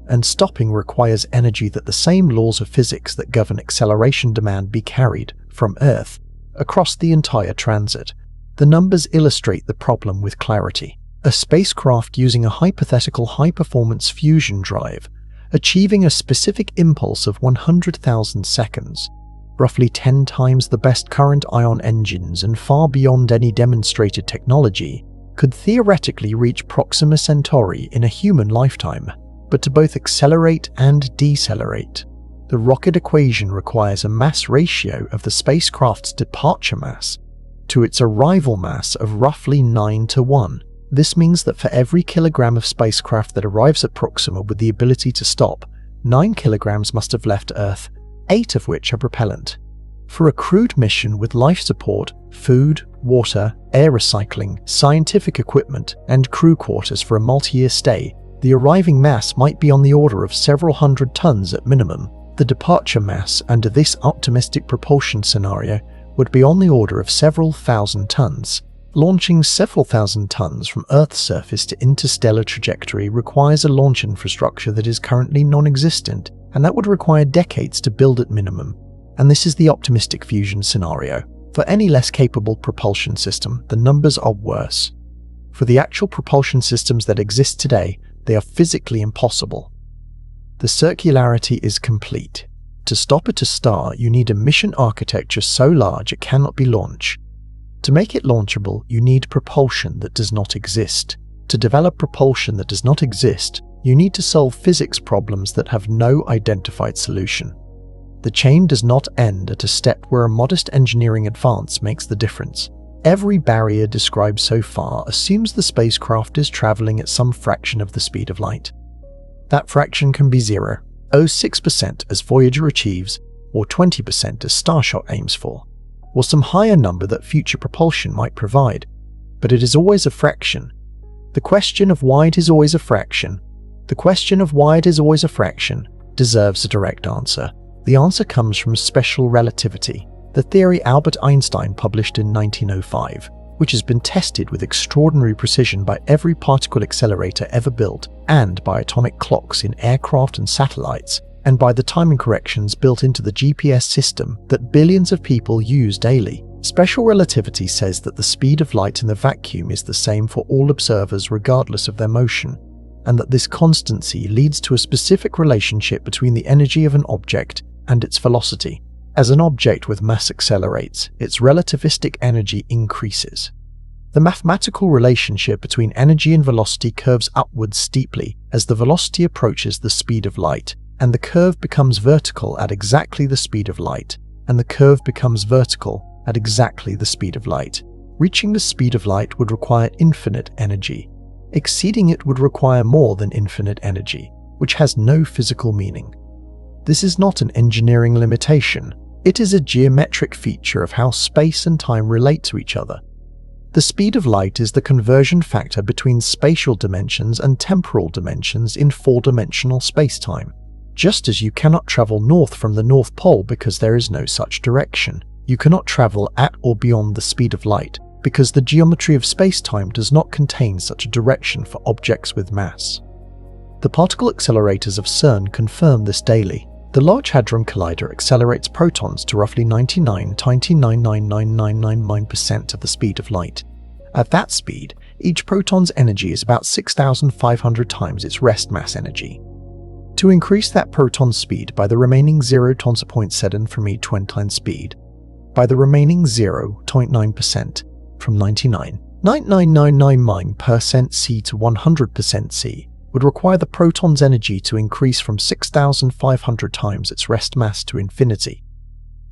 And stopping requires energy that the same laws of physics that govern acceleration demand be carried from Earth across the entire transit. The numbers illustrate the problem with clarity. A spacecraft using a hypothetical high-performance fusion drive, achieving a specific impulse of 100,000 seconds, roughly 10 times the best current ion engines and far beyond any demonstrated technology, could theoretically reach Proxima Centauri in a human lifetime. But to both accelerate and decelerate, the rocket equation requires a mass ratio of the spacecraft's departure mass to its arrival mass of roughly 9:1. This means that for every kilogram of spacecraft that arrives at Proxima with the ability to stop, 9 kilograms must have left Earth, 8 of which are propellant. For a crewed mission with life support, food, water, air recycling, scientific equipment, and crew quarters for a multi-year stay, the arriving mass might be on the order of several hundred tons at minimum. The departure mass under this optimistic propulsion scenario would be on the order of several thousand tons. Launching several thousand tons from Earth's surface to interstellar trajectory requires a launch infrastructure that is currently non-existent, and that would require decades to build at minimum. And this is the optimistic fusion scenario. For any less capable propulsion system, the numbers are worse. For the actual propulsion systems that exist today, they are physically impossible. The circularity is complete. To stop at a star, you need a mission architecture so large it cannot be launched. To make it launchable, you need propulsion that does not exist. To develop propulsion that does not exist, you need to solve physics problems that have no identified solution. The chain does not end at a step where a modest engineering advance makes the difference. Every barrier described so far assumes the spacecraft is traveling at some fraction of the speed of light. That fraction can be 0.06% as Voyager achieves, or 20% as Starshot aims for, or some higher number that future propulsion might provide. But it is always a fraction. The question of why it is always a fraction deserves a direct answer. The answer comes from special relativity, the theory Albert Einstein published in 1905, which has been tested with extraordinary precision by every particle accelerator ever built, and by atomic clocks in aircraft and satellites, and by the timing corrections built into the GPS system that billions of people use daily. Special relativity says that the speed of light in the vacuum is the same for all observers regardless of their motion, and that this constancy leads to a specific relationship between the energy of an object and its velocity. As an object with mass accelerates, its relativistic energy increases. The mathematical relationship between energy and velocity curves upwards steeply as the velocity approaches the speed of light, and the curve becomes vertical at exactly the speed of light, and the curve becomes vertical at exactly the speed of light. Reaching the speed of light would require infinite energy. Exceeding it would require more than infinite energy, which has no physical meaning. This is not an engineering limitation. It is a geometric feature of how space and time relate to each other. The speed of light is the conversion factor between spatial dimensions and temporal dimensions in four-dimensional spacetime. Just as you cannot travel north from the North Pole because there is no such direction, you cannot travel at or beyond the speed of light because the geometry of spacetime does not contain such a direction for objects with mass. The particle accelerators of CERN confirm this daily. The Large Hadron Collider accelerates protons to roughly 99.99999% of the speed of light. At that speed, each proton's energy is about 6,500 times its rest mass energy. To increase that proton speed by the remaining 0.7 from each 20 speed, by the remaining 0.9% from 99.99999% C to 100% C, would require the proton's energy to increase from 6,500 times its rest mass to infinity.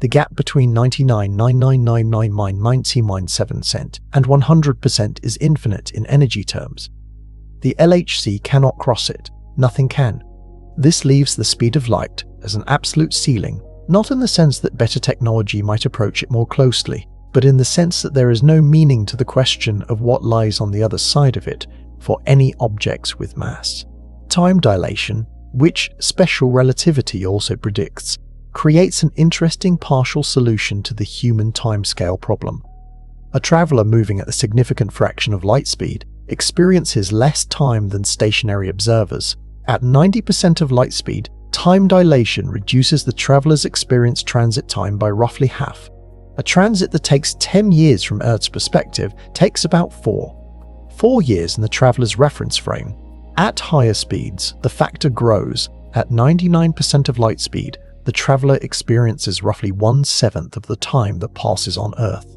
The gap between 99.9999997% and 100% is infinite in energy terms. The LHC cannot cross it. Nothing can. This leaves the speed of light as an absolute ceiling, not in the sense that better technology might approach it more closely, but in the sense that there is no meaning to the question of what lies on the other side of it for any objects with mass. Time dilation, which special relativity also predicts, creates an interesting partial solution to the human timescale problem. A traveler moving at a significant fraction of light speed experiences less time than stationary observers. At 90% of light speed, time dilation reduces the traveler's experienced transit time by roughly half. A transit that takes 10 years from Earth's perspective takes about 4 years in the traveler's reference frame. At higher speeds, the factor grows. At 99% of light speed, the traveler experiences roughly 1/7 of the time that passes on Earth.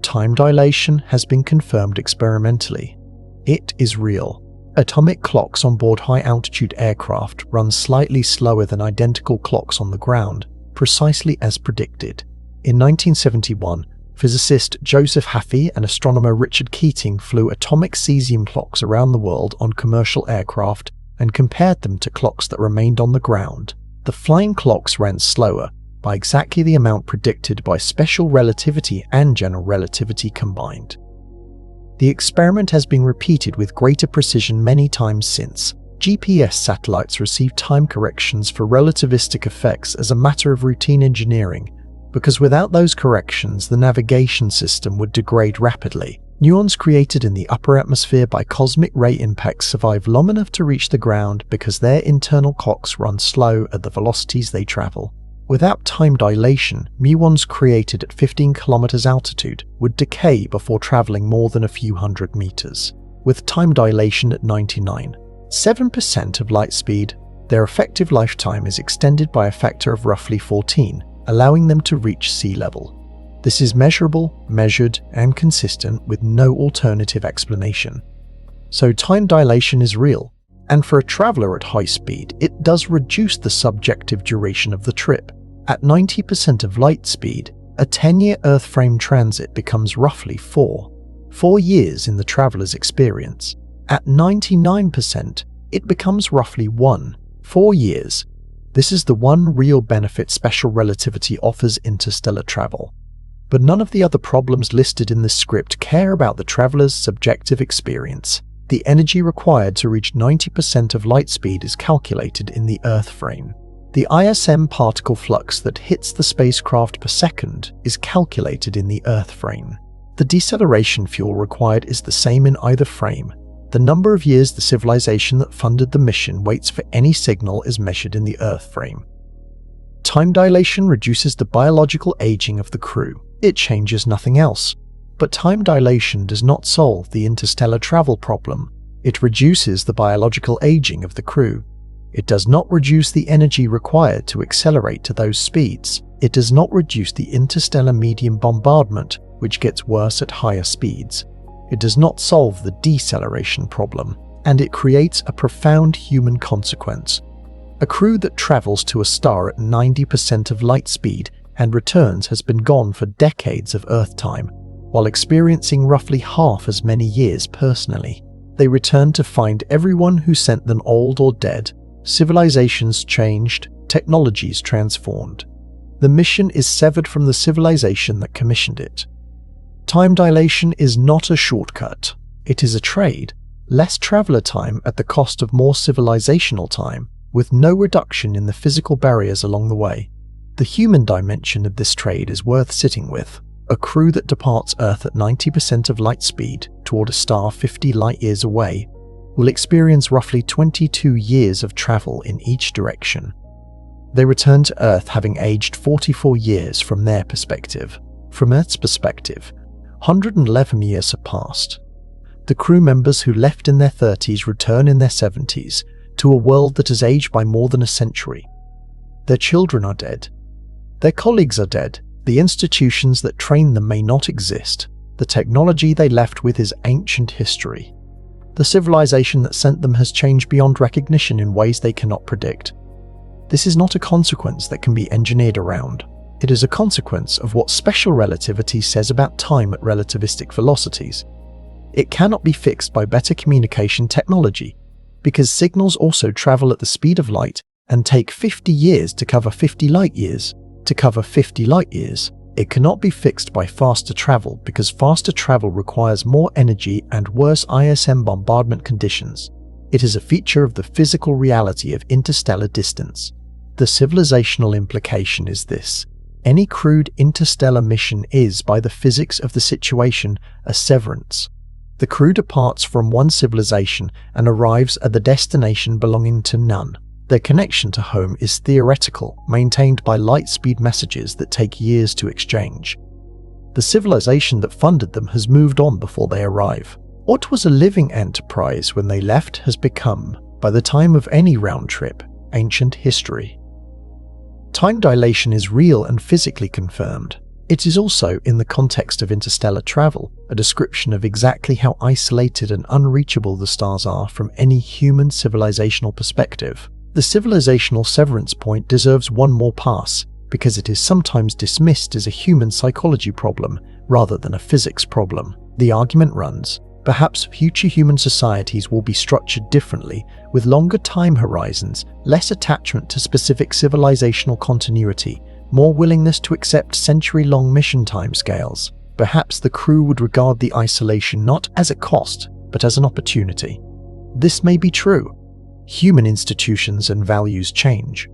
Time dilation has been confirmed experimentally. It is real. Atomic clocks on board high-altitude aircraft run slightly slower than identical clocks on the ground, precisely as predicted. In 1971, physicist Joseph Hafey and astronomer Richard Keating flew atomic cesium clocks around the world on commercial aircraft and compared them to clocks that remained on the ground. The flying clocks ran slower, by exactly the amount predicted by special relativity and general relativity combined. The experiment has been repeated with greater precision many times since. GPS satellites receive time corrections for relativistic effects as a matter of routine engineering, because without those corrections the navigation system would degrade rapidly. Muons created in the upper atmosphere by cosmic ray impacts survive long enough to reach the ground because their internal clocks run slow at the velocities they travel. Without time dilation, muons created at 15 km altitude would decay before traveling more than a few hundred meters. With time dilation at 99.7% of light speed, their effective lifetime is extended by a factor of roughly 14, allowing them to reach sea level. This is measurable, measured, and consistent with no alternative explanation. So time dilation is real, and for a traveler at high speed, it does reduce the subjective duration of the trip. At 90% of light speed, a 10-year Earth frame transit becomes roughly 4 years in the traveler's experience. At 99%, it becomes roughly 4 years. This is the one real benefit special relativity offers interstellar travel. But none of the other problems listed in this script care about the traveler's subjective experience. The energy required to reach 90% of light speed is calculated in the Earth frame. The ISM particle flux that hits the spacecraft per second is calculated in the Earth frame. The deceleration fuel required is the same in either frame. The number of years the civilization that funded the mission waits for any signal is measured in the Earth frame. Time dilation reduces the biological aging of the crew. It changes nothing else. But time dilation does not solve the interstellar travel problem. It reduces the biological aging of the crew. It does not reduce the energy required to accelerate to those speeds. It does not reduce the interstellar medium bombardment, which gets worse at higher speeds. It does not solve the deceleration problem, and it creates a profound human consequence. A crew that travels to a star at 90% of light speed and returns has been gone for decades of Earth time, while experiencing roughly half as many years personally. They return to find everyone who sent them old or dead. Civilizations changed, technologies transformed. The mission is severed from the civilization that commissioned it. Time dilation is not a shortcut. It is a trade. Less traveler time at the cost of more civilizational time, with no reduction in the physical barriers along the way. The human dimension of this trade is worth sitting with. A crew that departs Earth at 90% of light speed toward a star 50 light-years away will experience roughly 22 years of travel in each direction. They return to Earth having aged 44 years from their perspective. From Earth's perspective, 111 years have passed. The crew members who left in their 30s return in their 70s to a world that has aged by more than a century. Their children are dead. Their colleagues are dead. The institutions that trained them may not exist. The technology they left with is ancient history. The civilization that sent them has changed beyond recognition in ways they cannot predict. This is not a consequence that can be engineered around. It is a consequence of what special relativity says about time at relativistic velocities. It cannot be fixed by better communication technology, because signals also travel at the speed of light and take 50 years to cover 50 light-years. To cover 50 light-years, it cannot be fixed by faster travel because faster travel requires more energy and worse ISM bombardment conditions. It is a feature of the physical reality of interstellar distance. The civilizational implication is this: any crude interstellar mission is, by the physics of the situation, a severance. The crew departs from one civilization and arrives at the destination belonging to none. Their connection to home is theoretical, maintained by light-speed messages that take years to exchange. The civilization that funded them has moved on before they arrive. What was a living enterprise when they left has become, by the time of any round trip, ancient history. Time dilation is real and physically confirmed. It is also, in the context of interstellar travel, a description of exactly how isolated and unreachable the stars are from any human civilizational perspective. The civilizational severance point deserves one more pass, because it is sometimes dismissed as a human psychology problem rather than a physics problem. The argument runs, perhaps future human societies will be structured differently, with longer time horizons, less attachment to specific civilizational continuity, more willingness to accept century-long mission timescales. Perhaps the crew would regard the isolation not as a cost, but as an opportunity. This may be true. Human institutions and values change.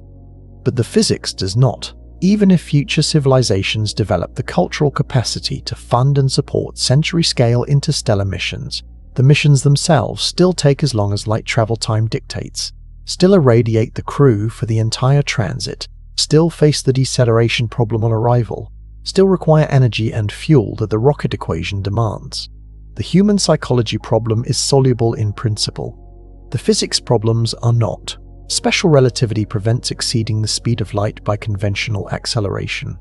But the physics does not. Even if future civilizations develop the cultural capacity to fund and support century-scale interstellar missions, the missions themselves still take as long as light travel time dictates, still irradiate the crew for the entire transit, still face the deceleration problem on arrival, still require energy and fuel that the rocket equation demands. The human psychology problem is soluble in principle. The physics problems are not. Special relativity prevents exceeding the speed of light by conventional acceleration.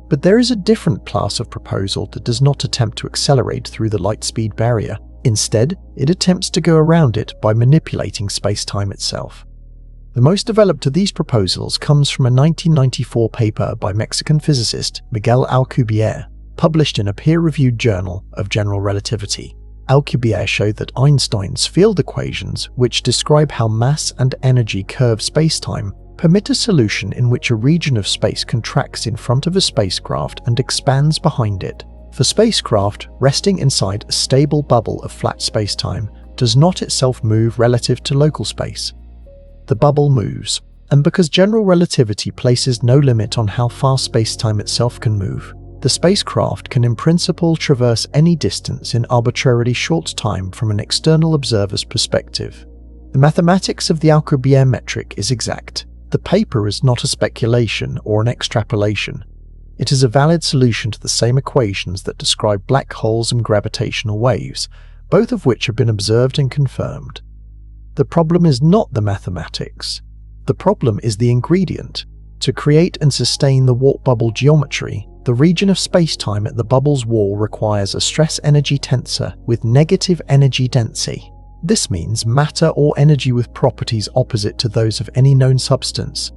But there is a different class of proposal that does not attempt to accelerate through the light speed barrier. Instead, it attempts to go around it by manipulating space-time itself. The most developed of these proposals comes from a 1994 paper by Mexican physicist Miguel Alcubierre, published in a peer-reviewed journal of general relativity. Alcubierre showed that Einstein's field equations, which describe how mass and energy curve space-time, permit a solution in which a region of space contracts in front of a spacecraft and expands behind it. For spacecraft, resting inside a stable bubble of flat space-time does not itself move relative to local space. The bubble moves, and because general relativity places no limit on how far space-time itself can move, the spacecraft can in principle traverse any distance in arbitrarily short time from an external observer's perspective. The mathematics of the Alcubierre metric is exact. The paper is not a speculation or an extrapolation. It is a valid solution to the same equations that describe black holes and gravitational waves, both of which have been observed and confirmed. The problem is not the mathematics. The problem is the ingredient. To create and sustain the warp bubble geometry, the region of space-time at the bubble's wall requires a stress-energy tensor with negative energy density. This means matter or energy with properties opposite to those of any known substance.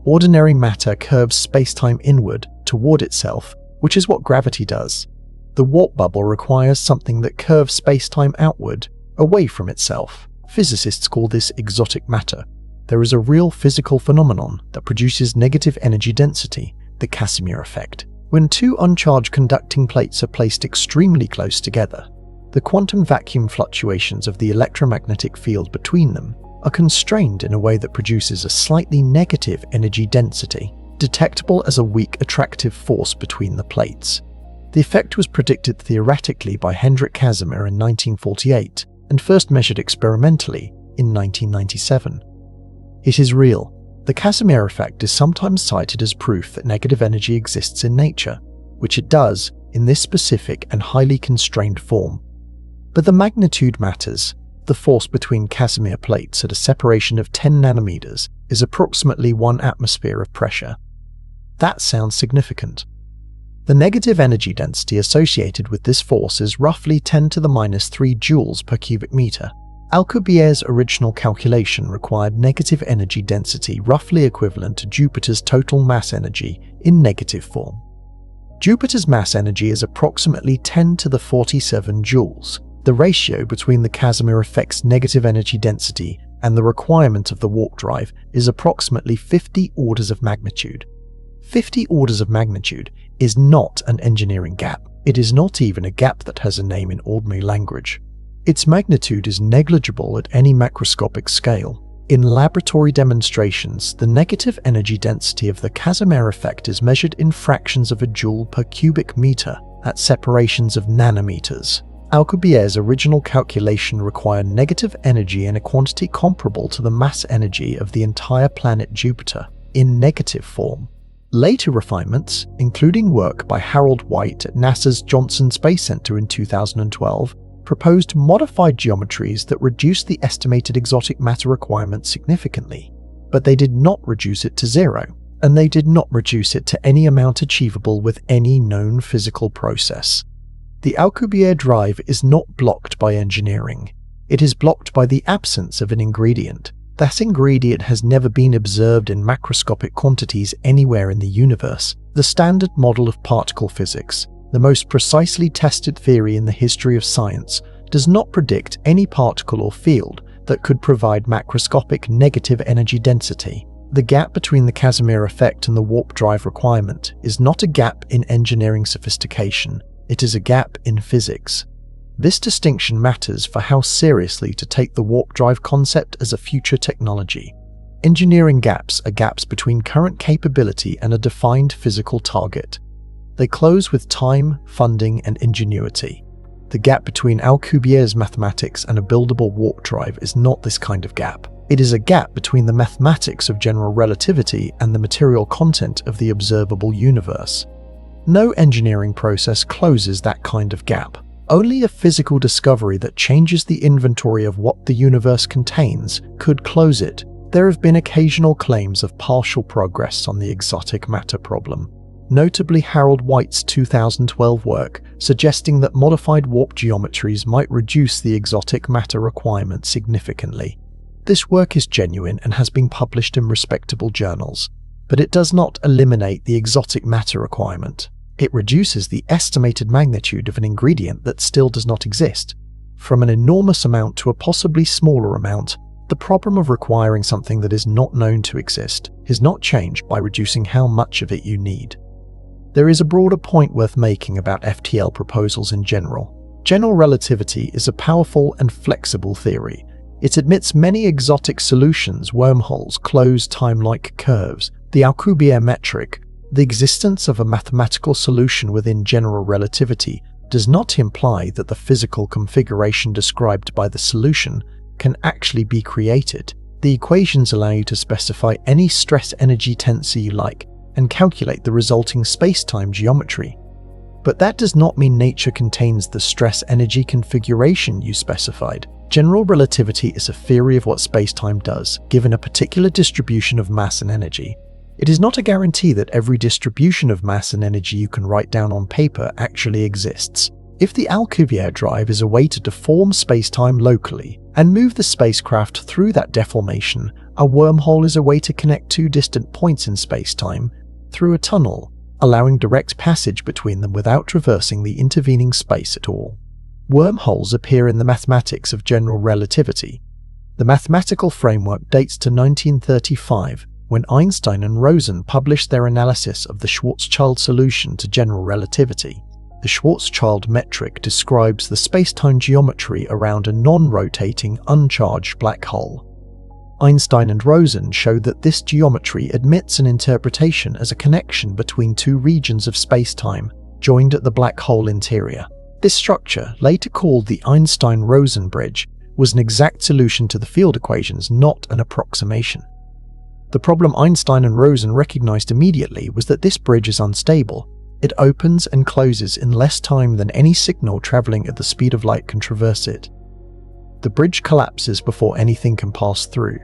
Ordinary matter curves space-time inward, toward itself, which is what gravity does. The warp bubble requires something that curves space-time outward, away from itself. Physicists call this exotic matter. There is a real physical phenomenon that produces negative energy density, the Casimir effect. When two uncharged conducting plates are placed extremely close together, the quantum vacuum fluctuations of the electromagnetic field between them are constrained in a way that produces a slightly negative energy density, detectable as a weak attractive force between the plates. The effect was predicted theoretically by Hendrik Casimir in 1948 and first measured experimentally in 1997. It is real. The Casimir effect is sometimes cited as proof that negative energy exists in nature, which it does in this specific and highly constrained form. But the magnitude matters. The force between Casimir plates at a separation of 10 nanometers is approximately 1 atmosphere of pressure. That sounds significant. The negative energy density associated with this force is roughly 10 to the minus 3 joules per cubic meter. Alcubierre's original calculation required negative energy density roughly equivalent to Jupiter's total mass energy in negative form. Jupiter's mass energy is approximately 10 to the 47 joules. The ratio between the Casimir effect's negative energy density and the requirement of the warp drive is approximately 50 orders of magnitude. 50 orders of magnitude is not an engineering gap. It is not even a gap that has a name in ordinary language. Its magnitude is negligible at any macroscopic scale. In laboratory demonstrations, the negative energy density of the Casimir effect is measured in fractions of a joule per cubic meter at separations of nanometers. Alcubierre's original calculation required negative energy in a quantity comparable to the mass energy of the entire planet Jupiter, in negative form. Later refinements, including work by Harold White at NASA's Johnson Space Center in 2012, proposed modified geometries that reduced the estimated exotic matter requirement significantly, but they did not reduce it to zero, and they did not reduce it to any amount achievable with any known physical process. The Alcubierre drive is not blocked by engineering. It is blocked by the absence of an ingredient. That ingredient has never been observed in macroscopic quantities anywhere in the universe. The standard model of particle physics, the most precisely tested theory in the history of science, does not predict any particle or field that could provide macroscopic negative energy density. The gap between the Casimir effect and the warp drive requirement is not a gap in engineering sophistication. It is a gap in physics. This distinction matters for how seriously to take the warp drive concept as a future technology. Engineering gaps are gaps between current capability and a defined physical target. They close with time, funding, and ingenuity. The gap between Alcubierre's mathematics and a buildable warp drive is not this kind of gap. It is a gap between the mathematics of general relativity and the material content of the observable universe. No engineering process closes that kind of gap. Only a physical discovery that changes the inventory of what the universe contains could close it. There have been occasional claims of partial progress on the exotic matter problem, notably Harold White's 2012 work suggesting that modified warp geometries might reduce the exotic matter requirement significantly. This work is genuine and has been published in respectable journals, but it does not eliminate the exotic matter requirement. It reduces the estimated magnitude of an ingredient that still does not exist, from an enormous amount to a possibly smaller amount. The problem of requiring something that is not known to exist is not changed by reducing how much of it you need. There is a broader point worth making about FTL proposals in general. General relativity is a powerful and flexible theory. It admits many exotic solutions, wormholes, closed time-like curves, the Alcubierre metric. The existence of a mathematical solution within general relativity does not imply that the physical configuration described by the solution can actually be created. The equations allow you to specify any stress-energy tensor you like and calculate the resulting space-time geometry. But that does not mean nature contains the stress-energy configuration you specified. General relativity is a theory of what space-time does, given a particular distribution of mass and energy. It is not a guarantee that every distribution of mass and energy you can write down on paper actually exists. If the Alcubierre drive is a way to deform space-time locally and move the spacecraft through that deformation, a wormhole is a way to connect two distant points in space-time through a tunnel, allowing direct passage between them without traversing the intervening space at all. Wormholes appear in the mathematics of general relativity. The mathematical framework dates to 1935, when Einstein and Rosen published their analysis of the Schwarzschild solution to general relativity. The Schwarzschild metric describes the space-time geometry around a non-rotating, uncharged black hole. Einstein and Rosen showed that this geometry admits an interpretation as a connection between two regions of space-time joined at the black hole interior. This structure, later called the Einstein-Rosen bridge, was an exact solution to the field equations, not an approximation. The problem Einstein and Rosen recognized immediately was that this bridge is unstable. It opens and closes in less time than any signal traveling at the speed of light can traverse it. The bridge collapses before anything can pass through.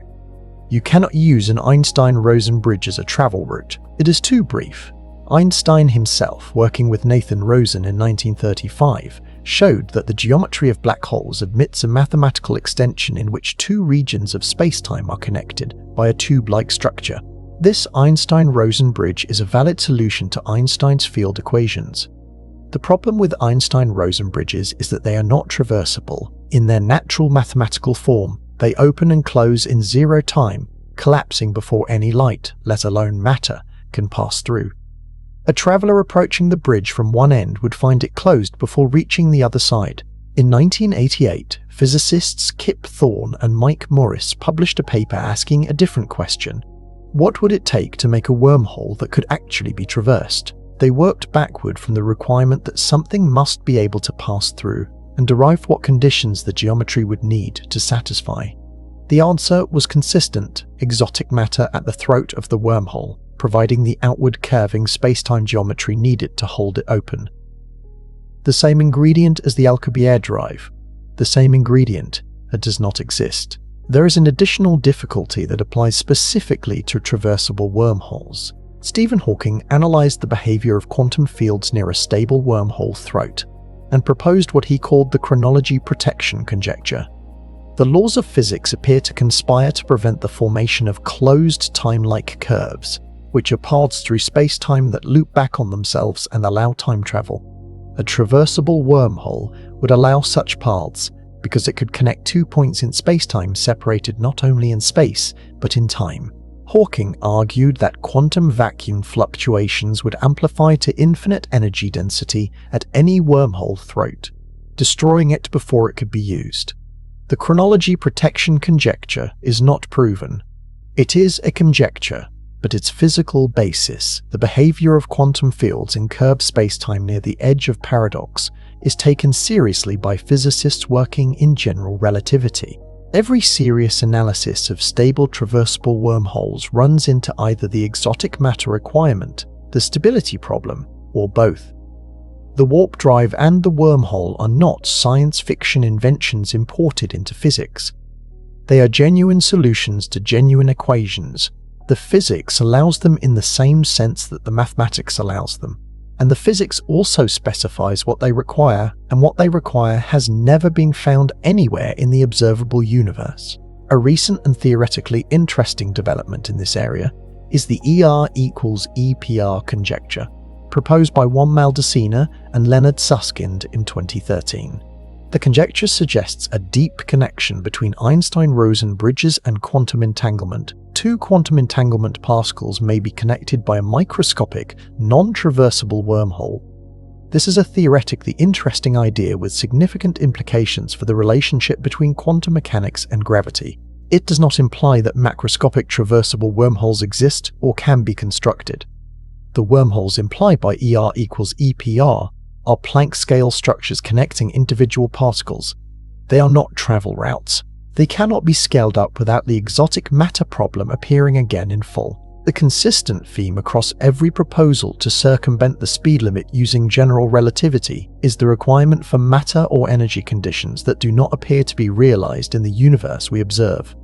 You cannot use an Einstein-Rosen bridge as a travel route. It is too brief. Einstein himself, working with Nathan Rosen in 1935, showed that the geometry of black holes admits a mathematical extension in which two regions of spacetime are connected by a tube-like structure. This Einstein-Rosen bridge is a valid solution to Einstein's field equations. The problem with Einstein-Rosen bridges is that they are not traversable. In their natural mathematical form, they open and close in zero time, collapsing before any light, let alone matter, can pass through. A traveler approaching the bridge from one end would find it closed before reaching the other side. In 1988, physicists Kip Thorne and Mike Morris published a paper asking a different question. What would it take to make a wormhole that could actually be traversed? They worked backward from the requirement that something must be able to pass through and derived what conditions the geometry would need to satisfy. The answer was consistent, exotic matter at the throat of the wormhole, providing the outward curving spacetime geometry needed to hold it open. The same ingredient as the Alcubierre drive. The same ingredient that does not exist. There is an additional difficulty that applies specifically to traversable wormholes. Stephen Hawking analyzed the behavior of quantum fields near a stable wormhole throat and proposed what he called the chronology protection conjecture. The laws of physics appear to conspire to prevent the formation of closed time-like curves, which are paths through space-time that loop back on themselves and allow time travel. A traversable wormhole would allow such paths because it could connect 2 points in space-time separated not only in space, but in time. Hawking argued that quantum vacuum fluctuations would amplify to infinite energy density at any wormhole throat, destroying it before it could be used. The chronology protection conjecture is not proven. It is a conjecture, but its physical basis, the behavior of quantum fields in curved spacetime near the edge of paradox, is taken seriously by physicists working in general relativity. Every serious analysis of stable traversable wormholes runs into either the exotic matter requirement, the stability problem, or both. The warp drive and the wormhole are not science fiction inventions imported into physics. They are genuine solutions to genuine equations. The physics allows them in the same sense that the mathematics allows them. And the physics also specifies what they require, and what they require has never been found anywhere in the observable universe. A recent and theoretically interesting development in this area is the ER equals EPR conjecture, proposed by Juan Maldacena and Leonard Susskind in 2013. The conjecture suggests a deep connection between Einstein-Rosen bridges and quantum entanglement. Two quantum entanglement particles may be connected by a microscopic, non-traversable wormhole. This is a theoretically interesting idea with significant implications for the relationship between quantum mechanics and gravity. It does not imply that macroscopic traversable wormholes exist or can be constructed. The wormholes implied by ER equals EPR are Planck-scale structures connecting individual particles. They are not travel routes. They cannot be scaled up without the exotic matter problem appearing again in full. The consistent theme across every proposal to circumvent the speed limit using general relativity is the requirement for matter or energy conditions that do not appear to be realized in the universe we observe.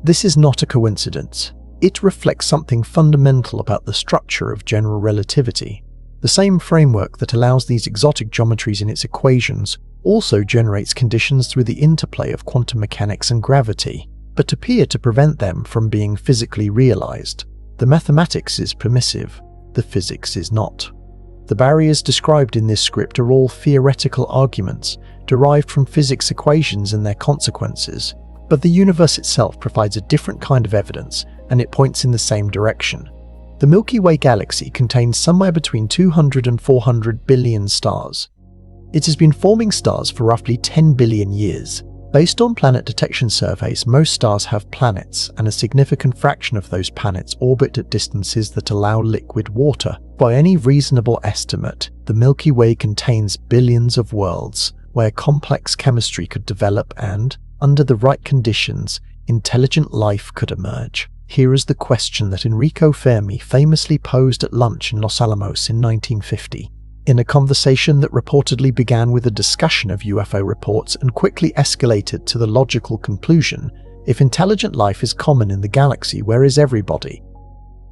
This is not a coincidence. It reflects something fundamental about the structure of general relativity. The same framework that allows these exotic geometries in its equations also generates conditions through the interplay of quantum mechanics and gravity, but appear to prevent them from being physically realized. The mathematics is permissive, the physics is not. The barriers described in this script are all theoretical arguments derived from physics equations and their consequences, but the universe itself provides a different kind of evidence, and it points in the same direction. The Milky Way galaxy contains somewhere between 200 and 400 billion stars. It has been forming stars for roughly 10 billion years. Based on planet detection surveys, most stars have planets, and a significant fraction of those planets orbit at distances that allow liquid water. By any reasonable estimate, the Milky Way contains billions of worlds, where complex chemistry could develop and, under the right conditions, intelligent life could emerge. Here is the question that Enrico Fermi famously posed at lunch in Los Alamos in 1950. In a conversation that reportedly began with a discussion of UFO reports and quickly escalated to the logical conclusion, if intelligent life is common in the galaxy, where is everybody?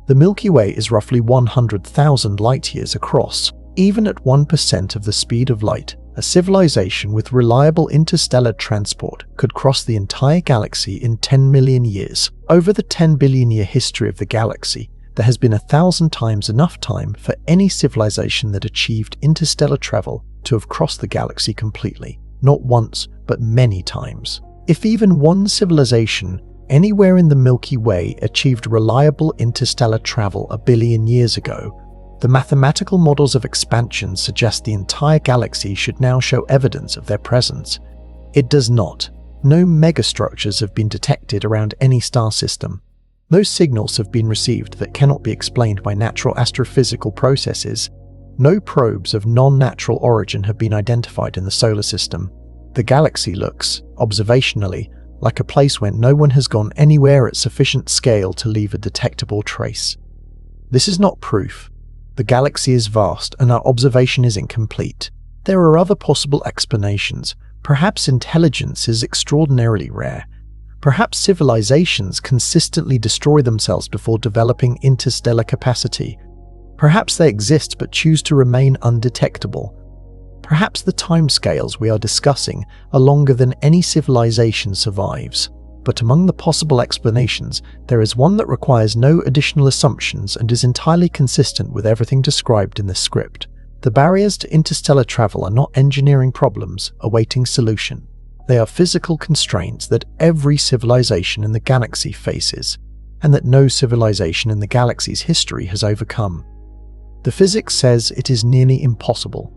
The Milky Way is roughly 100,000 light-years across. Even at 1% of the speed of light, a civilization with reliable interstellar transport could cross the entire galaxy in 10 million years. Over the 10 billion year history of the galaxy, there has been 1,000 times enough time for any civilization that achieved interstellar travel to have crossed the galaxy completely, not once, but many times. If even one civilization anywhere in the Milky Way achieved reliable interstellar travel 1 billion years ago, the mathematical models of expansion suggest the entire galaxy should now show evidence of their presence. It does not. No megastructures have been detected around any star system. No signals have been received that cannot be explained by natural astrophysical processes. No probes of non-natural origin have been identified in the solar system. The galaxy looks, observationally, like a place where no one has gone anywhere at sufficient scale to leave a detectable trace. This is not proof. The galaxy is vast and our observation is incomplete. There are other possible explanations. Perhaps intelligence is extraordinarily rare. Perhaps civilizations consistently destroy themselves before developing interstellar capacity. Perhaps they exist but choose to remain undetectable. Perhaps the timescales we are discussing are longer than any civilization survives. But among the possible explanations, there is one that requires no additional assumptions and is entirely consistent with everything described in the script. The barriers to interstellar travel are not engineering problems awaiting solution. They are physical constraints that every civilization in the galaxy faces, and that no civilization in the galaxy's history has overcome. The physics says it is nearly impossible.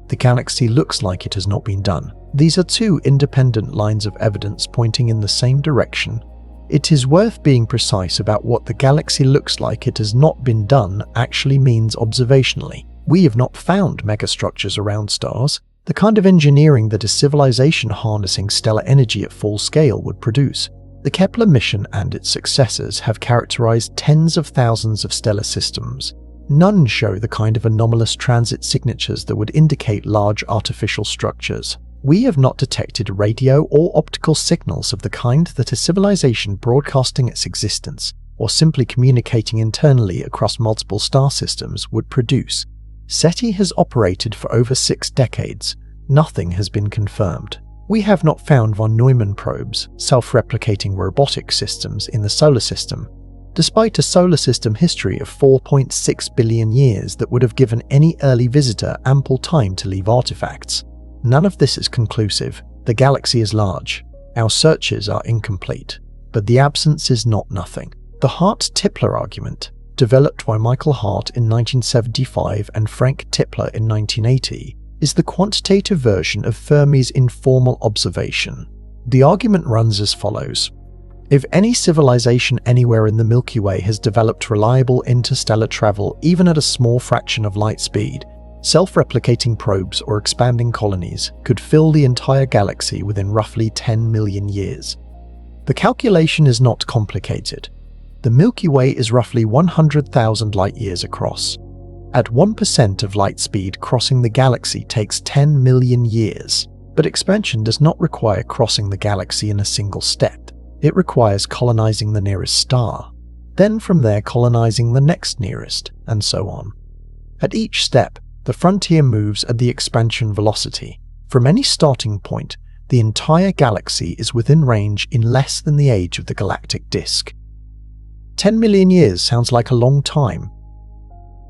The galaxy looks like it has not been done. These are two independent lines of evidence pointing in the same direction. It is worth being precise about what the galaxy looks like it has not been done actually means observationally. We have not found megastructures around stars, the kind of engineering that a civilization harnessing stellar energy at full scale would produce. The Kepler mission and its successors have characterized tens of thousands of stellar systems. None show the kind of anomalous transit signatures that would indicate large artificial structures. We have not detected radio or optical signals of the kind that a civilization broadcasting its existence or simply communicating internally across multiple star systems would produce. SETI has operated for over 6 decades. Nothing has been confirmed. We have not found von Neumann probes, self-replicating robotic systems in the solar system, despite a solar system history of 4.6 billion years that would have given any early visitor ample time to leave artifacts. None of this is conclusive. The galaxy is large. Our searches are incomplete. But the absence is not nothing. The Hart-Tipler argument, developed by Michael Hart in 1975 and Frank Tipler in 1980, is the quantitative version of Fermi's informal observation. The argument runs as follows. If any civilization anywhere in the Milky Way has developed reliable interstellar travel even at a small fraction of light speed, self-replicating probes or expanding colonies could fill the entire galaxy within roughly 10 million years. The calculation is not complicated. The Milky Way is roughly 100,000 light-years across. At 1% of light speed, crossing the galaxy takes 10 million years. But expansion does not require crossing the galaxy in a single step. It requires colonizing the nearest star, then from there colonizing the next nearest, and so on. At each step, the frontier moves at the expansion velocity. From any starting point, the entire galaxy is within range in less than the age of the galactic disk. 10 million years sounds like a long time.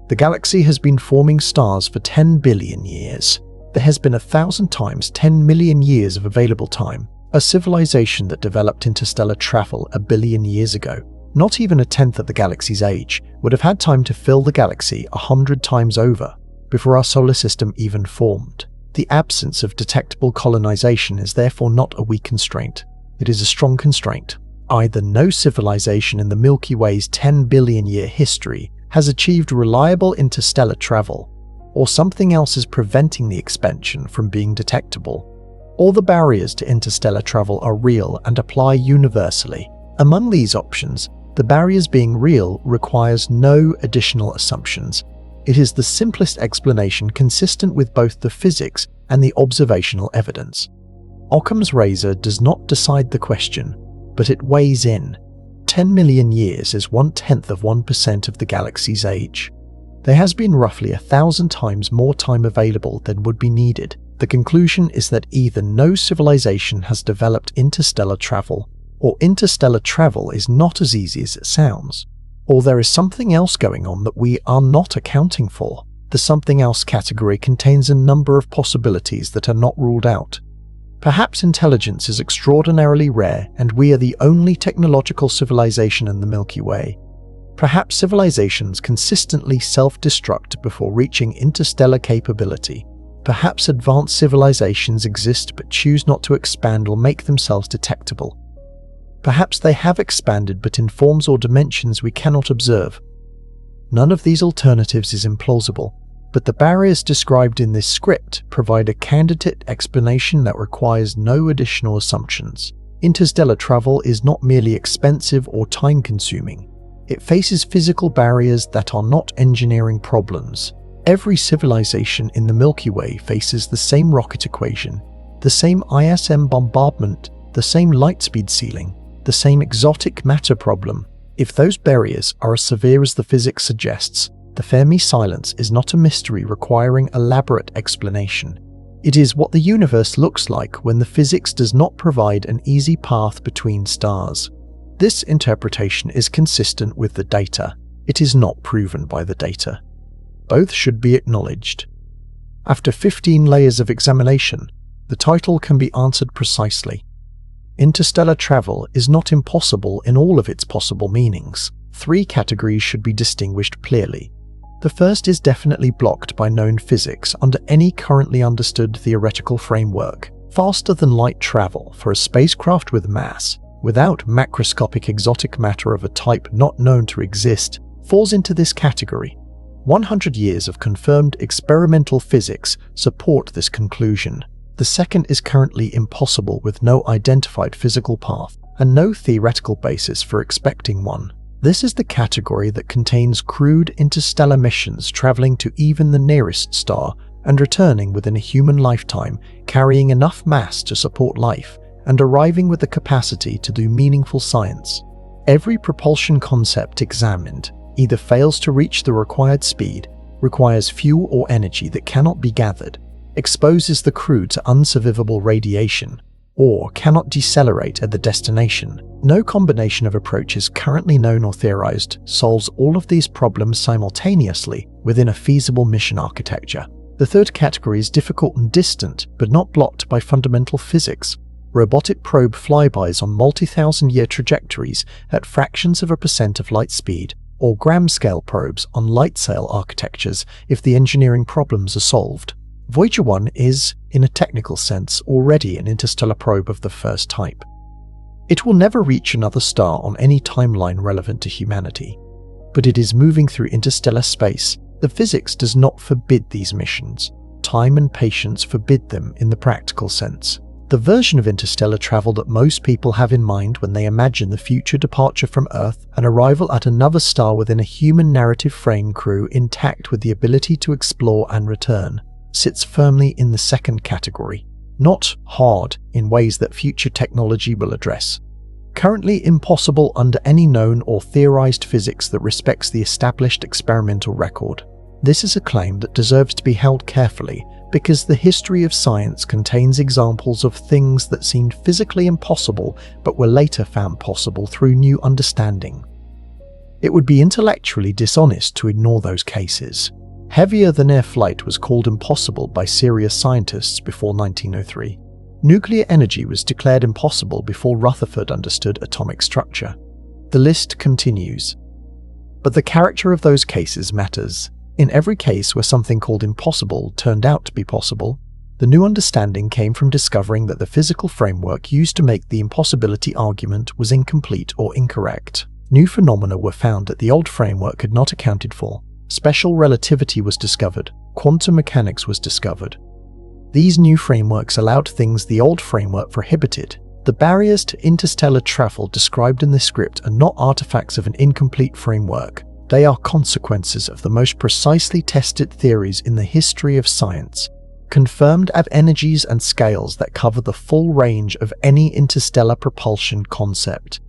The galaxy has been forming stars for 10 billion years. There has been 1,000 times 10 million years of available time. A civilization that developed interstellar travel 1 billion years ago, not even a tenth of the galaxy's age, would have had time to fill the galaxy 100 times over before our solar system even formed. The absence of detectable colonization is therefore not a weak constraint. It is a strong constraint. Either no civilization in the Milky Way's 10 billion year history has achieved reliable interstellar travel, or something else is preventing the expansion from being detectable. All the barriers to interstellar travel are real and apply universally. Among these options, the barriers being real requires no additional assumptions. It is the simplest explanation consistent with both the physics and the observational evidence. Occam's razor does not decide the question, but it weighs in. 10 million years is 1/10 of 1% of the galaxy's age. There has been roughly 1,000 times more time available than would be needed. The conclusion is that either no civilization has developed interstellar travel, or interstellar travel is not as easy as it sounds, or there is something else going on that we are not accounting for. The something else category contains a number of possibilities that are not ruled out. Perhaps intelligence is extraordinarily rare and we are the only technological civilization in the Milky Way. Perhaps civilizations consistently self-destruct before reaching interstellar capability. Perhaps advanced civilizations exist but choose not to expand or make themselves detectable. Perhaps they have expanded but in forms or dimensions we cannot observe. None of these alternatives is implausible, but the barriers described in this script provide a candidate explanation that requires no additional assumptions. Interstellar travel is not merely expensive or time-consuming. It faces physical barriers that are not engineering problems. Every civilization in the Milky Way faces the same rocket equation, the same ISM bombardment, the same light-speed ceiling, the same exotic matter problem. If those barriers are as severe as the physics suggests, the Fermi silence is not a mystery requiring elaborate explanation. It is what the universe looks like when the physics does not provide an easy path between stars. This interpretation is consistent with the data. It is not proven by the data. Both should be acknowledged. After 15 layers of examination, the title can be answered precisely. Interstellar travel is not impossible in all of its possible meanings. 3 categories should be distinguished clearly. The first is definitely blocked by known physics under any currently understood theoretical framework. Faster than light travel for a spacecraft with mass, without macroscopic exotic matter of a type not known to exist, falls into this category. 100 years of confirmed experimental physics support this conclusion. The second is currently impossible with no identified physical path and no theoretical basis for expecting one. This is the category that contains crude interstellar missions traveling to even the nearest star and returning within a human lifetime, carrying enough mass to support life, and arriving with the capacity to do meaningful science. Every propulsion concept examined either fails to reach the required speed, requires fuel or energy that cannot be gathered, exposes the crew to unsurvivable radiation, or cannot decelerate at the destination. No combination of approaches currently known or theorized solves all of these problems simultaneously within a feasible mission architecture. The third category is difficult and distant, but not blocked by fundamental physics. Robotic probe flybys on multi-thousand-year trajectories at fractions of a percent of light speed, or gram-scale probes on light-sail architectures if the engineering problems are solved. Voyager 1 is, in a technical sense, already an interstellar probe of the first type. It will never reach another star on any timeline relevant to humanity, but it is moving through interstellar space. The physics does not forbid these missions. Time and patience forbid them in the practical sense. The version of interstellar travel that most people have in mind when they imagine the future departure from Earth and arrival at another star within a human narrative frame crew intact with the ability to explore and return, sits firmly in the second category, not hard in ways that future technology will address. Currently impossible under any known or theorized physics that respects the established experimental record. This is a claim that deserves to be held carefully because the history of science contains examples of things that seemed physically impossible but were later found possible through new understanding. It would be intellectually dishonest to ignore those cases. Heavier-than-air flight was called impossible by serious scientists before 1903. Nuclear energy was declared impossible before Rutherford understood atomic structure. The list continues. But the character of those cases matters. In every case where something called impossible turned out to be possible, the new understanding came from discovering that the physical framework used to make the impossibility argument was incomplete or incorrect. New phenomena were found that the old framework had not accounted for. Special relativity was discovered. Quantum mechanics was discovered. These new frameworks allowed things the old framework prohibited. The barriers to interstellar travel described in this script are not artifacts of an incomplete framework. They are consequences of the most precisely tested theories in the history of science, confirmed at energies and scales that cover the full range of any interstellar propulsion concept.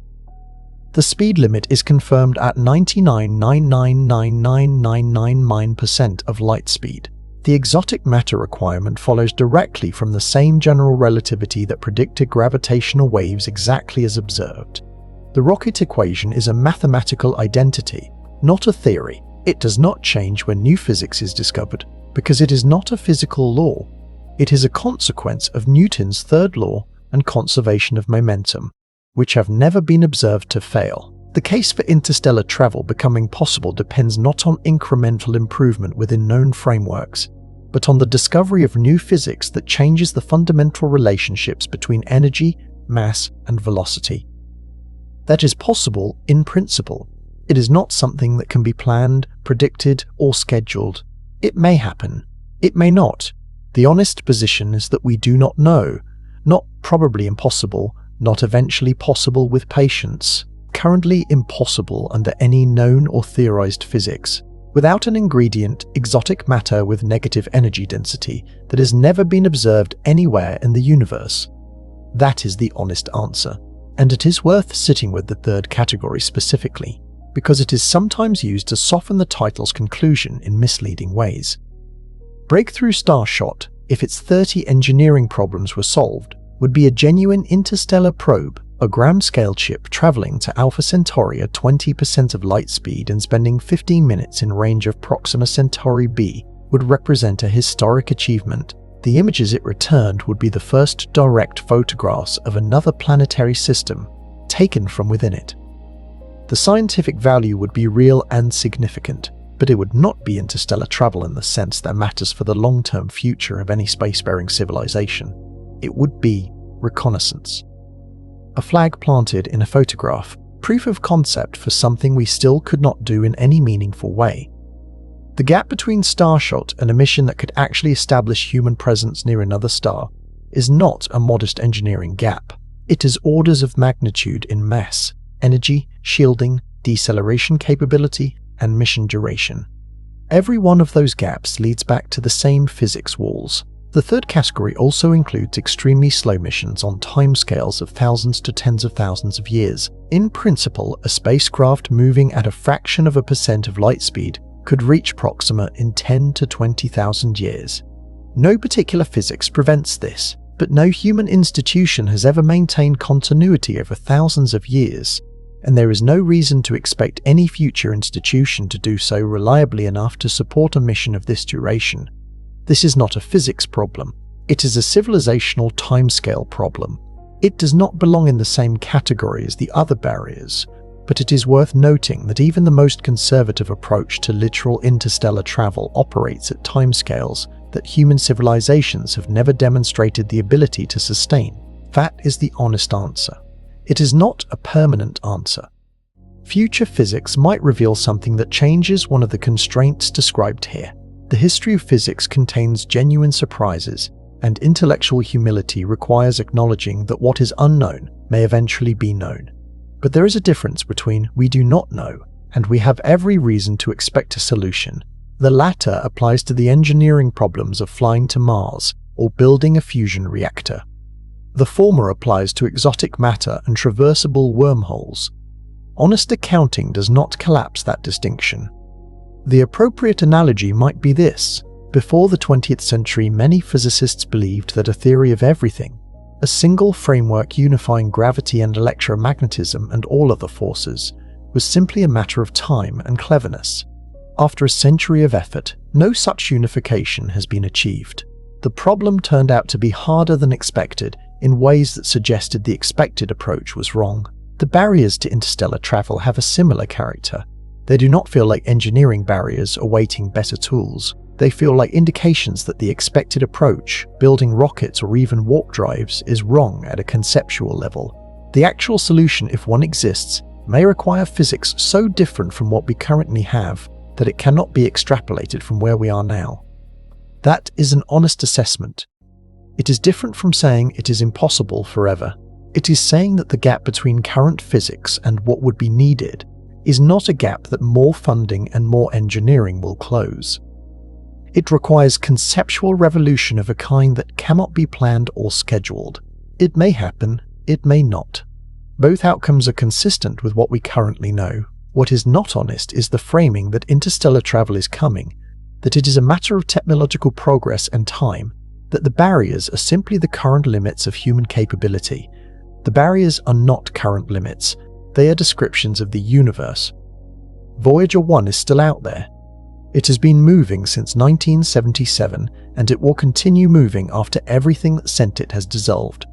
The speed limit is confirmed at 99.9999999% of light speed. The exotic matter requirement follows directly from the same general relativity that predicted gravitational waves exactly as observed. The rocket equation is a mathematical identity, not a theory. It does not change when new physics is discovered, because it is not a physical law. It is a consequence of Newton's third law and conservation of momentum, which have never been observed to fail. The case for interstellar travel becoming possible depends not on incremental improvement within known frameworks, but on the discovery of new physics that changes the fundamental relationships between energy, mass, and velocity. That is possible in principle. It is not something that can be planned, predicted, or scheduled. It may happen. It may not. The honest position is that we do not know. Not probably impossible, not eventually possible with patience. Currently impossible under any known or theorized physics. Without an ingredient, exotic matter with negative energy density that has never been observed anywhere in the universe. That is the honest answer. And it is worth sitting with the third category specifically, because it is sometimes used to soften the title's conclusion in misleading ways. Breakthrough Starshot, if its 30 engineering problems were solved, would be a genuine interstellar probe, a gram-scale chip traveling to Alpha Centauri at 20% of light speed and spending 15 minutes in range of Proxima Centauri b, would represent a historic achievement. The images it returned would be the first direct photographs of another planetary system, taken from within it. The scientific value would be real and significant, but it would not be interstellar travel in the sense that matters for the long-term future of any spacefaring civilization. It would be reconnaissance. A flag planted in a photograph, proof of concept for something we still could not do in any meaningful way. The gap between Starshot and a mission that could actually establish human presence near another star is not a modest engineering gap. It is orders of magnitude in mass, energy, shielding, deceleration capability, and mission duration. Every one of those gaps leads back to the same physics walls. The third category also includes extremely slow missions on timescales of thousands to tens of thousands of years. In principle, a spacecraft moving at a fraction of a percent of light speed could reach Proxima in 10 to 20,000 years. No particular physics prevents this, but no human institution has ever maintained continuity over thousands of years, and there is no reason to expect any future institution to do so reliably enough to support a mission of this duration. This is not a physics problem. It is a civilizational timescale problem. It does not belong in the same category as the other barriers, but it is worth noting that even the most conservative approach to literal interstellar travel operates at timescales that human civilizations have never demonstrated the ability to sustain. That is the honest answer. It is not a permanent answer. Future physics might reveal something that changes one of the constraints described here. The history of physics contains genuine surprises, and intellectual humility requires acknowledging that what is unknown may eventually be known. But there is a difference between "we do not know" and "we have every reason to expect a solution." The latter applies to the engineering problems of flying to Mars or building a fusion reactor. The former applies to exotic matter and traversable wormholes. Honest accounting does not collapse that distinction. The appropriate analogy might be this. Before the 20th century, many physicists believed that a theory of everything, a single framework unifying gravity and electromagnetism and all other forces, was simply a matter of time and cleverness. After a century of effort, no such unification has been achieved. The problem turned out to be harder than expected in ways that suggested the expected approach was wrong. The barriers to interstellar travel have a similar character. They do not feel like engineering barriers awaiting better tools. They feel like indications that the expected approach, building rockets or even warp drives, is wrong at a conceptual level. The actual solution, if one exists, may require physics so different from what we currently have that it cannot be extrapolated from where we are now. That is an honest assessment. It is different from saying it is impossible forever. It is saying that the gap between current physics and what would be needed is not a gap that more funding and more engineering will close. It requires conceptual revolution of a kind that cannot be planned or scheduled. It may happen, it may not. Both outcomes are consistent with what we currently know. What is not honest is the framing that interstellar travel is coming, that it is a matter of technological progress and time, that the barriers are simply the current limits of human capability. The barriers are not current limits, they are descriptions of the universe. Voyager 1 is still out there. It has been moving since 1977, and it will continue moving after everything that sent it has dissolved.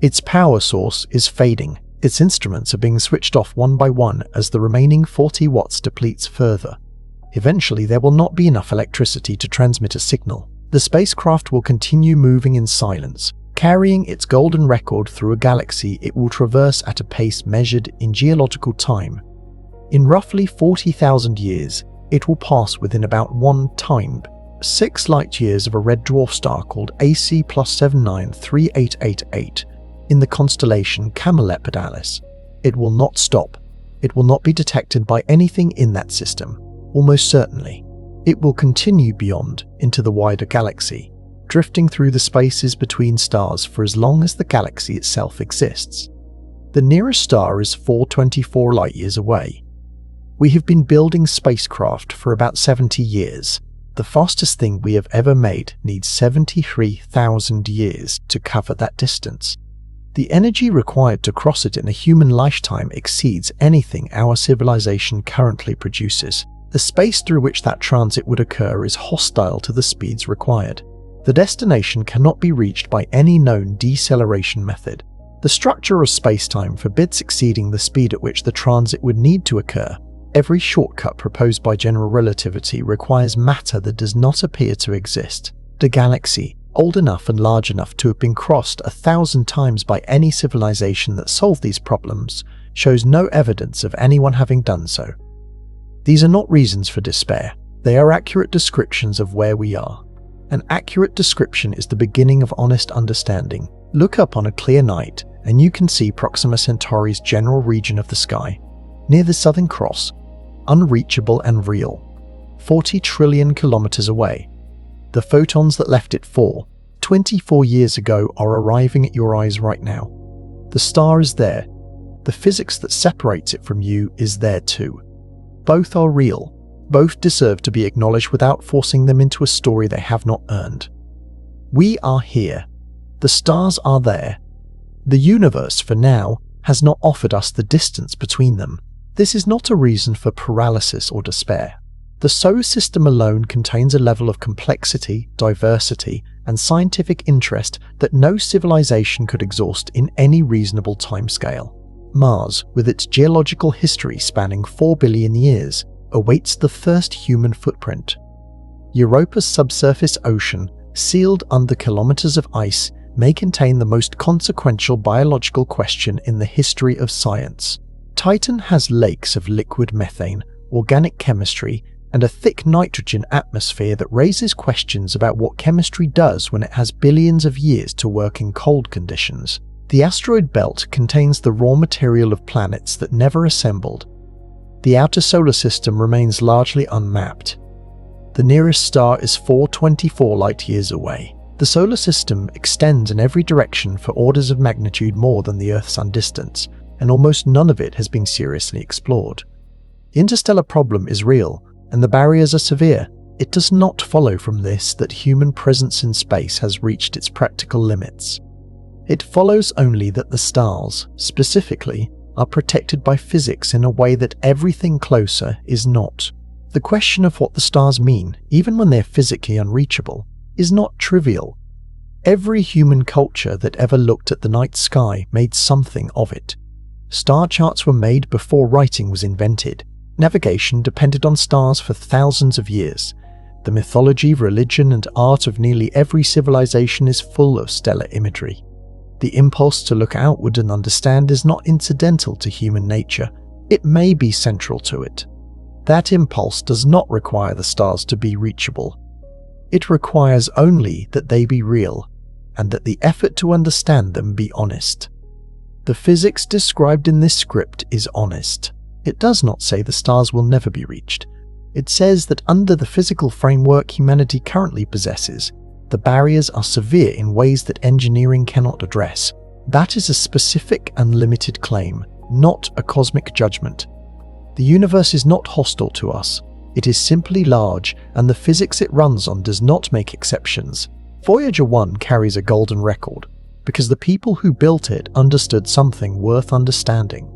Its power source is fading. Its instruments are being switched off one by one as the remaining 40 watts depletes further. Eventually, there will not be enough electricity to transmit a signal. The spacecraft will continue moving in silence, carrying its golden record through a galaxy it will traverse at a pace measured in geological time. In roughly 40,000 years, it will pass within about 1 time, 6 light-years of a red dwarf star called AC +793888 in the constellation Camelopardalis. It will not stop. It will not be detected by anything in that system, almost certainly. It will continue beyond into the wider galaxy, drifting through the spaces between stars for as long as the galaxy itself exists. The nearest star is 424 light-years away. We have been building spacecraft for about 70 years. The fastest thing we have ever made needs 73,000 years to cover that distance. The energy required to cross it in a human lifetime exceeds anything our civilization currently produces. The space through which that transit would occur is hostile to the speeds required. The destination cannot be reached by any known deceleration method. The structure of spacetime forbids exceeding the speed at which the transit would need to occur. Every shortcut proposed by general relativity requires matter that does not appear to exist. The galaxy, old enough and large enough to have been crossed 1,000 times by any civilization that solved these problems, shows no evidence of anyone having done so. These are not reasons for despair. They are accurate descriptions of where we are. An accurate description is the beginning of honest understanding. Look up on a clear night, and you can see Proxima Centauri's general region of the sky, near the Southern Cross, unreachable and real. 40 trillion kilometers away. The photons that left it 24 years ago are arriving at your eyes right now. The star is there. The physics that separates it from you is there too. Both are real. Both deserve to be acknowledged without forcing them into a story they have not earned. We are here. The stars are there. The universe, for now, has not offered us the distance between them. This is not a reason for paralysis or despair. The solar system alone contains a level of complexity, diversity, and scientific interest that no civilization could exhaust in any reasonable timescale. Mars, with its geological history spanning 4 billion years, awaits the first human footprint. Europa's subsurface ocean, sealed under kilometers of ice, may contain the most consequential biological question in the history of science. Titan has lakes of liquid methane, organic chemistry, and a thick nitrogen atmosphere that raises questions about what chemistry does when it has billions of years to work in cold conditions. The asteroid belt contains the raw material of planets that never assembled. The outer solar system remains largely unmapped. The nearest star is 424 light-years away. The solar system extends in every direction for orders of magnitude more than the Earth-Sun distance, and almost none of it has been seriously explored. The interstellar problem is real, and the barriers are severe. It does not follow from this that human presence in space has reached its practical limits. It follows only that the stars, specifically, are protected by physics in a way that everything closer is not. The question of what the stars mean, even when they're physically unreachable, is not trivial. Every human culture that ever looked at the night sky made something of it. Star charts were made before writing was invented. Navigation depended on stars for thousands of years. The mythology, religion, and art of nearly every civilization is full of stellar imagery. The impulse to look outward and understand is not incidental to human nature. It may be central to it. That impulse does not require the stars to be reachable. It requires only that they be real, and that the effort to understand them be honest. The physics described in this script is honest. It does not say the stars will never be reached. It says that under the physical framework humanity currently possesses, the barriers are severe in ways that engineering cannot address. That is a specific and limited claim, not a cosmic judgment. The universe is not hostile to us. It is simply large, and the physics it runs on does not make exceptions. Voyager 1 carries a golden record, because the people who built it understood something worth understanding.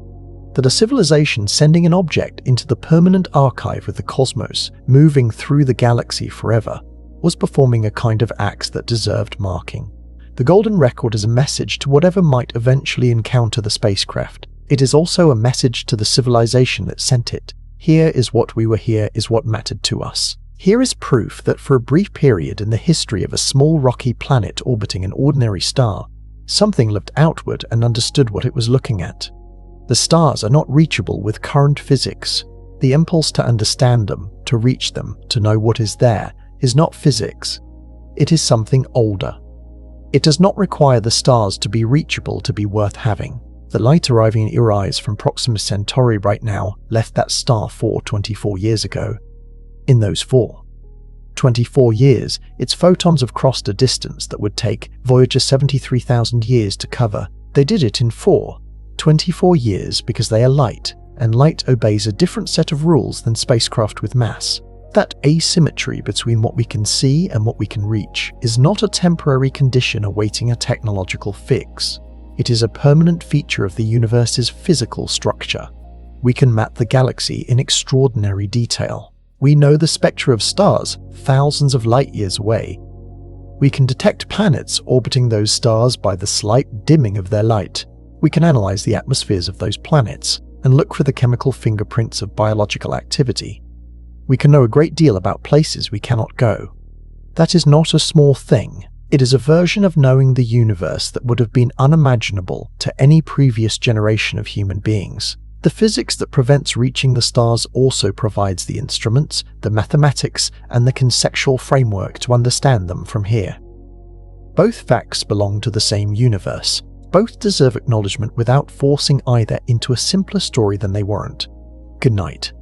That a civilization sending an object into the permanent archive of the cosmos, moving through the galaxy forever, was performing a kind of act that deserved marking. The golden record is a message to whatever might eventually encounter the spacecraft. It is also a message to the civilization that sent it. Here is what we were, here is what mattered to us. Here is proof that for a brief period in the history of a small rocky planet orbiting an ordinary star, something looked outward and understood what it was looking at. The stars are not reachable with current physics. The impulse to understand them, to reach them, to know what is there, is not physics. It is something older. It does not require the stars to be reachable to be worth having. The light arriving at your eyes from Proxima Centauri right now left that star 424 years ago. In those 424 years, its photons have crossed a distance that would take Voyager 73,000 years to cover. They did it in 424 years because they are light, and light obeys a different set of rules than spacecraft with mass. That asymmetry between what we can see and what we can reach is not a temporary condition awaiting a technological fix. It is a permanent feature of the universe's physical structure. We can map the galaxy in extraordinary detail. We know the spectra of stars thousands of light-years away. We can detect planets orbiting those stars by the slight dimming of their light. We can analyze the atmospheres of those planets and look for the chemical fingerprints of biological activity. We can know a great deal about places we cannot go. That is not a small thing. It is a version of knowing the universe that would have been unimaginable to any previous generation of human beings. The physics that prevents reaching the stars also provides the instruments, the mathematics, and the conceptual framework to understand them from here. Both facts belong to the same universe. Both deserve acknowledgement without forcing either into a simpler story than they warrant. Good night.